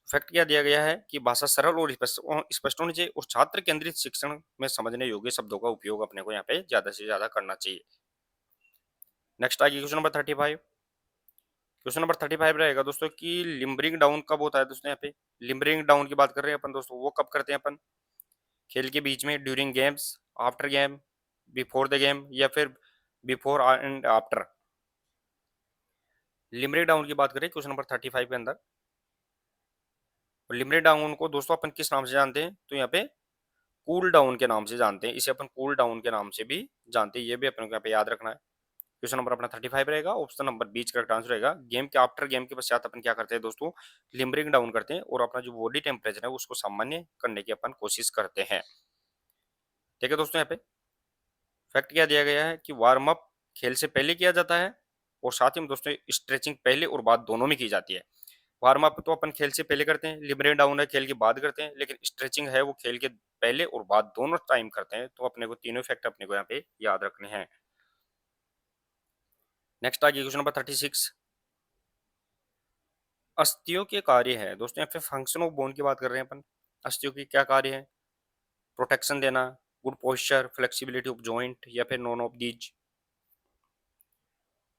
Speaker 1: फैक्ट क्या दिया गया है कि भाषा सरल और स्पष्ट होनी चाहिए और छात्र केंद्रित शिक्षण में समझने योग्य शब्दों का उपयोग अपने को यहाँ पे ज्यादा से ज्यादा करना चाहिए। नेक्स्ट आगे क्वेश्चन नंबर 35। क्वेश्चन नंबर 35 रहेगा दोस्तों कि लिम्बरिंग डाउन कब होता है। दोस्तों यहाँ पे लिम्बरिंग डाउन की बात कर रहे हैं अपन दोस्तों, वो कब करते हैं अपन? खेल के बीच में, during games, after game, before the game, या फिर before and after. Limbering down की बात करें क्वेश्चन नंबर 35 के अंदर, और लिम्बरिंग डाउन को दोस्तों अपन किस नाम से जानते हैं? तो यहाँ पे कूल डाउन के नाम से जानते हैं, इसे अपन कूल डाउन के नाम से भी जानते हैं, ये भी अपन को यहाँ पे याद रखना है। क्वेश्चन नंबर अपना 35 रहेगा, ऑप्शन नंबर बीच करेक्ट आंसर रहेगा। गेम के आफ्टर गेम के पश्चात अपन क्या करते हैं दोस्तों, लिम्बरिंग डाउन करते हैं और अपना जो बॉडी टेम्परेचर है उसको सामान्य करने की अपन कोशिश करते हैं। ठीक है दोस्तों यहाँ पे फैक्ट क्या दिया गया है कि वार्म अप खेल से पहले किया जाता है और साथ ही में दोस्तों स्ट्रेचिंग पहले और बाद दोनों में की जाती है। वार्म अप तो अपन खेल से पहले करते हैं, लिबरेट डाउन है खेल के बाद करते हैं, लेकिन स्ट्रेचिंग है वो खेल के पहले और बाद दोनों टाइम करते हैं। तो अपने को तीनों फैक्ट अपने को यहाँ पे याद रखने हैं। नेक्स्ट आ गया क्वेश्चन नंबर 36। अस्थियों के कार्य है दोस्तों, यहाँ पे फंक्शन ऑफ बोन की बात कर रहे हैं अपन। अस्थियों की क्या कार्य है? प्रोटेक्शन देना, good posture, flexibility of joint, या फिर नॉन ऑफ दीज।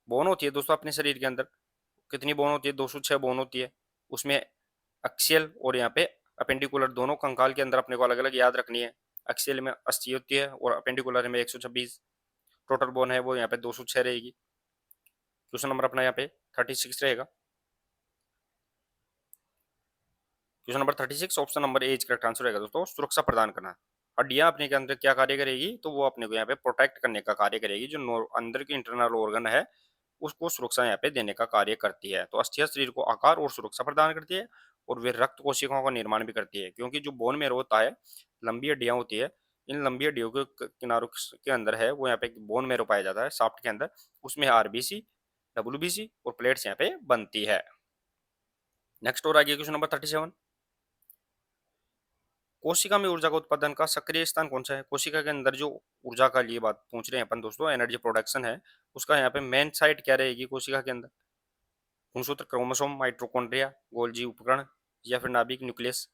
Speaker 1: बोन होती है दोस्तों अपने शरीर के अंदर, कितनी बोन होती है? 206 बोन होती है। उसमें एक्सियल और यहाँ पे अपेंडिकुलर दोनों कंकाल के अंदर अपने को अलग अलग याद रखनी है। एक्सियल में 80 होती है और अपेंडिकुलर में 126। टोटल बोन है वो यहाँ पे 206 रहेगी। क्वेश्चन नंबर अपना यहाँ पे 36 रहेगा। Question number 36 option number A correct answer रहेगा दोस्तों। सुरक्षा प्रदान करना, हड्डियां अपने के अंदर क्या कार्य करेगी? तो वो अपने को यहाँ पे प्रोटेक्ट करने का कार्य करेगी। जो अंदर की इंटरनल ऑर्गन है उसको सुरक्षा यहाँ पे देने का कार्य करती है। तो अस्थियां शरीर को आकार और सुरक्षा प्रदान करती है और वे रक्त कोशिकाओं का निर्माण भी करती है, क्योंकि जो बोन मैरो होता है लंबी हड्डियां होती है। इन लंबी हड्डियों के किनारों के अंदर है वो यहाँ पे बोन मैरो पाया जाता है शाफ्ट के अंदर। उसमें आरबीसी, डब्ल्यूबीसी और प्लेट्स यहाँ पे बनती है। नेक्स्ट और आगे क्वेश्चन नंबर 37। कोशिका में ऊर्जा का उत्पादन का सक्रिय स्थान कौन सा है? कोशिका के अंदर जो ऊर्जा का लिए बात पूछ रहे हैं अपन दोस्तों, एनर्जी प्रोडक्शन है, उसका यहाँ पे मेन साइट क्या रहेगी कोशिका के अंदर? गुणसूत्र, क्रोमोसोम, माइटोकॉन्ड्रिया, गोल्जी उपकरण, या फिर नाभिक न्यूक्लियस।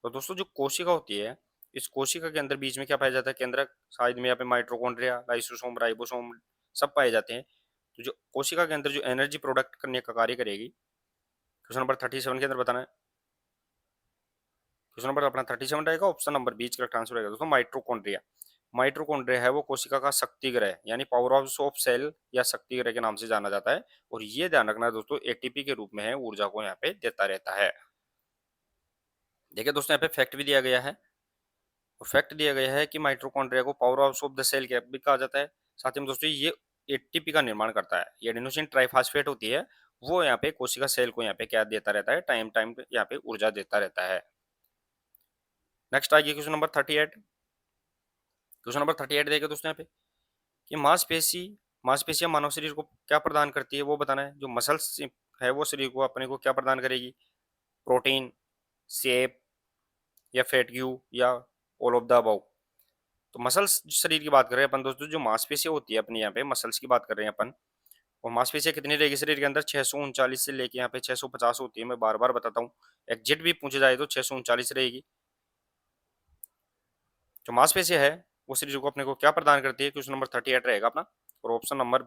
Speaker 1: तो दोस्तों जो कोशिका होती है, इस कोशिका के अंदर बीच में क्या पाया जाता है? केंद्रक, साइड में यहाँ पे माइटोकॉन्ड्रिया, लाइसोसोम, राइबोसोम सब पाए जाते हैं। तो जो कोशिका के अंदर जो एनर्जी प्रोडक्ट करने का कार्य करेगी, क्वेश्चन नंबर 37 के अंदर बताना है। क्वेश्चन नंबर अपना 37 रहेगा, ऑप्शन नंबर बीच करेक्ट आंसर रहेगा दोस्तों, माइटोकॉन्ड्रिया। माइटोकॉन्ड्रिया है वो कोशिका का शक्ति ग्रह यानी पावर हाउस ऑफ सेल या शक्ति ग्रह के नाम से जाना जाता है। और ये ध्यान रखना है दोस्तों, एटीपी के रूप में है, ऊर्जा को यहाँ पे देता रहता है। देखिए दोस्तों यहाँ पे फैक्ट भी दिया गया है, और फैक्ट दिया गया है कि माइटोकॉन्ड्रिया को powerhouse of the cell क्या भी कहा जाता है। साथ ही में दोस्तों ये एटीपी का निर्माण करता है। ये एडेनोसिन ट्राइफॉस्फेट होती है, वो यहाँ पे कोशिका सेल को यहाँ पे क्या देता रहता है? टाइम टाइम पे यहाँ पे ऊर्जा देता रहता है। नेक्स्ट आ गया क्वेश्चन नंबर 38। क्वेश्चन नंबर 38 देगा दोस्तों यहाँ पे कि मांसपेशियां मानव शरीर को क्या प्रदान करती है वो बताना है। जो मसल्स है वो शरीर को अपने को क्या प्रदान करेगी? प्रोटीन, शेप, या फैट ग्यू, या ऑल ऑफ द अबव। तो मसल्स शरीर की बात कर रहे हैं अपन दोस्तों, जो मांसपेशियां होती है अपनी यहाँ पे मसल्स की बात कर रहे हैं अपन। और मांसपेशियां कितनी रहेगी शरीर के अंदर? 639 से लेके यहाँ पे 650 होती है। मैं बार बार बताता हूँ, एग्जैक्ट भी पूछे जाए तो 639 रहेगी। जो मांसपेशियां है वो शरीर को अपने को क्या प्रदान करती है? क्वेश्चन नंबर 38 रहेगा अपना, और ऑप्शन नंबर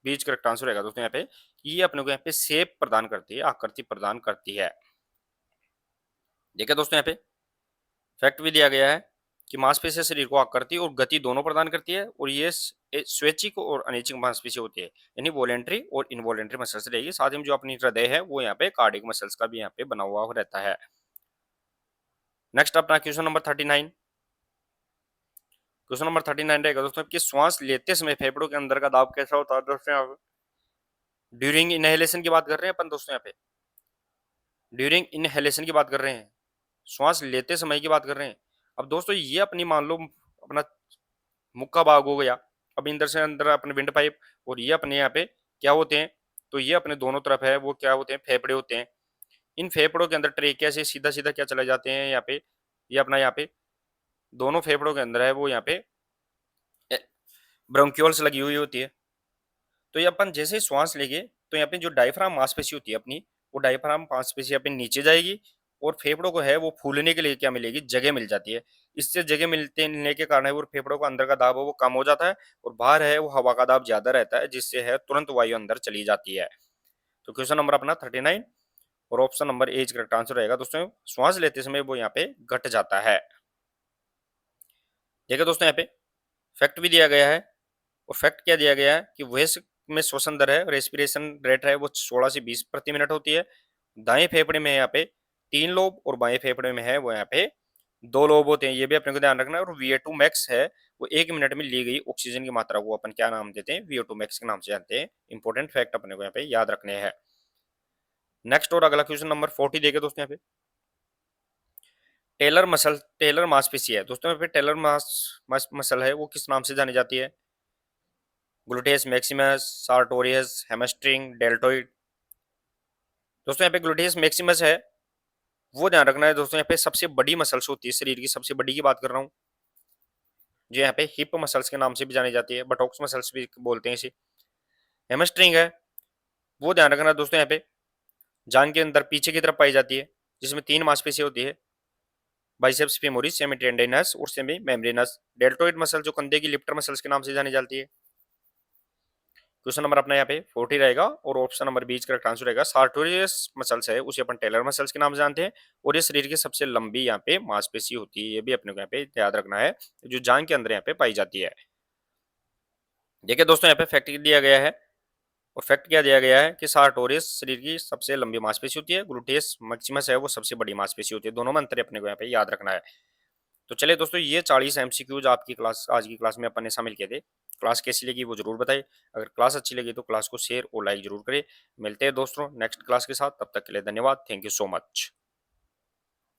Speaker 1: बीच करेक्ट आंसर रहेगा दोस्तों यहाँ पे। ये अपने को यहाँ पे शेप प्रदान करती है, आकृति प्रदान करती है। देखिए दोस्तों यहाँ पे फैक्ट भी दिया गया है कि मांसपेशियां शरीर को आकृति और गति दोनों प्रदान करती है, और ये स्वैच्छिक और अनैच्छिक मांसपेशियां होती है, यानी वॉलेंट्री और इनवॉलेंट्री मसल्स रहेगी। साथ ही में जो अपनी हृदय है वो यहाँ पे कार्डियक मसल्स का भी यहाँ पे बना हुआ रहता है। नेक्स्ट अपना क्वेश्चन नंबर 39। क्वेश्चन नंबर 39 रहेगा दोस्तों कि श्वास लेते समय फेफड़ों के अंदर का दाब कैसा होता है दोस्तों? यहाँ ड्यूरिंग इनहेलेशन की बात कर रहे हैं अपन दोस्तों, यहाँ पे ड्यूरिंग इनहेलेशन की बात कर रहे हैं, श्वास लेते समय की बात कर रहे हैं। अब दोस्तों ये अपनी मान लो अपना मुख का भाग हो गया, अब इंदर से अंदर अपने विंड पाइप, और ये अपने यहाँ पे क्या होते हैं? तो ये अपने दोनों तरफ है वो क्या होते हैं? फेफड़े होते हैं। इन फेफड़ों के अंदर ट्रेकिया से सीधा सीधा क्या चले जाते हैं यहाँ पे? ये अपना यहाँ पे दोनों फेफड़ों के अंदर है वो यहाँ पे ब्रोंक्यूल्स लगी हुई होती है। तो ये अपन जैसे ही श्वास लेंगे तो यहाँ पे जो डायफ्राम मांसपेशी होती है अपनी, वो डायफ्राम मांसपेशी यहाँ पे नीचे जाएगी, और फेफड़ों को है वो फूलने के लिए क्या मिलेगी? जगह मिल जाती है। इससे जगह मिलने के कारण है वो फेफड़ों का अंदर का दाब है वो कम हो जाता है, और बाहर है वो हवा का दाब ज्यादा रहता है, जिससे है तुरंत वायु अंदर चली जाती है। तो क्वेश्चन नंबर अपना 39 और option number A correct answer रहेगा दोस्तों, श्वास लेते समय वो यहाँ पे घट जाता है। देखिए दोस्तों यहाँ पे फैक्ट भी दिया गया है, और फैक्ट क्या दिया गया है कि वयस्क में श्वसन दर है, रेस्पिरेशन रेट है वो 16 से 20 प्रति मिनट होती है। दाएं फेफड़े में यहाँ पे 3 लोब, और बाएं फेफड़े में है वो यहाँ पे 2 लोब होते हैं। ये भी अपने को ध्यान रखना है। और VO2 मैक्स है वो 1 मिनट में ली गई ऑक्सीजन की मात्रा को अपन क्या नाम देते हैं? VO2 मैक्स के नाम से जानते हैं। इंपॉर्टेंट फैक्ट अपने को यहाँ पे याद रखने हैं। नेक्स्ट और अगला क्वेश्चन नंबर 40 देखे दोस्तों यहाँ पे टेलर मांसपेशी है दोस्तों, यहाँ पे मसल है वो किस नाम से जानी जाती है? ग्लूटेस मैक्सिमस, सार्टोरियस, हैमस्ट्रिंग, डेल्टोइड। दोस्तों यहाँ पे ग्लूटेस मैक्सिमस है, वो ध्यान रखना है दोस्तों, यहाँ पे सबसे बड़ी मसल्स होती है, शरीर की सबसे बड़ी की बात कर रहा हूँ, जो यहाँ पे हिप मसल्स के नाम से भी जानी जाती है, बटॉक्स मसल्स भी बोलते हैं इसे। हैमस्ट्रिंग है, वो ध्यान रखना दोस्तों, यहाँ पे जांग के अंदर पीछे की तरफ पाई जाती है, जिसमें तीन मांसपेशी होती है, बाइसेप्स फेमोरिस, सेमी टेंडिनस और सेमी मेम्ब्रेनस। डेल्टोइड मसल जो कंधे की लिफ्टर मसल्स के नाम से जानी जाती है। क्वेश्चन नंबर अपना यहाँ पे 40 रहेगा और ऑप्शन नंबर बी का करेक्ट आंसर रहेगा सार्टोरियस मसल्स है, उसे अपन टेलर मसल्स के नाम से जानते हैं, और ये शरीर की सबसे लंबी यहाँ पे मांसपेशी होती है, ये भी अपने को यहाँ पे याद रखना है, जो जांग के अंदर यहाँ पे पाई जाती है। देखिए दोस्तों यहाँ पे फैक्ट दिया गया है, और फैक्ट क्या दिया गया है कि सार्टोरियस शरीर की सबसे लंबी मांसपेशी होती है, ग्लूटेस मैक्सिमस है वो सबसे बड़ी मांसपेशी होती है, दोनों में अंतर अपने को यहाँ पे याद रखना है। तो चलिए दोस्तों, ये 40 एमसीक्यूज आपकी क्लास आज की क्लास में अपन ने शामिल किए थे। क्लास कैसी लगी वो जरूर बताइए, अगर क्लास अच्छी लगी तो क्लास को शेयर और लाइक जरूर करें। मिलते हैं दोस्तों नेक्स्ट क्लास के साथ, तब तक के लिए धन्यवाद, थैंक यू सो मच।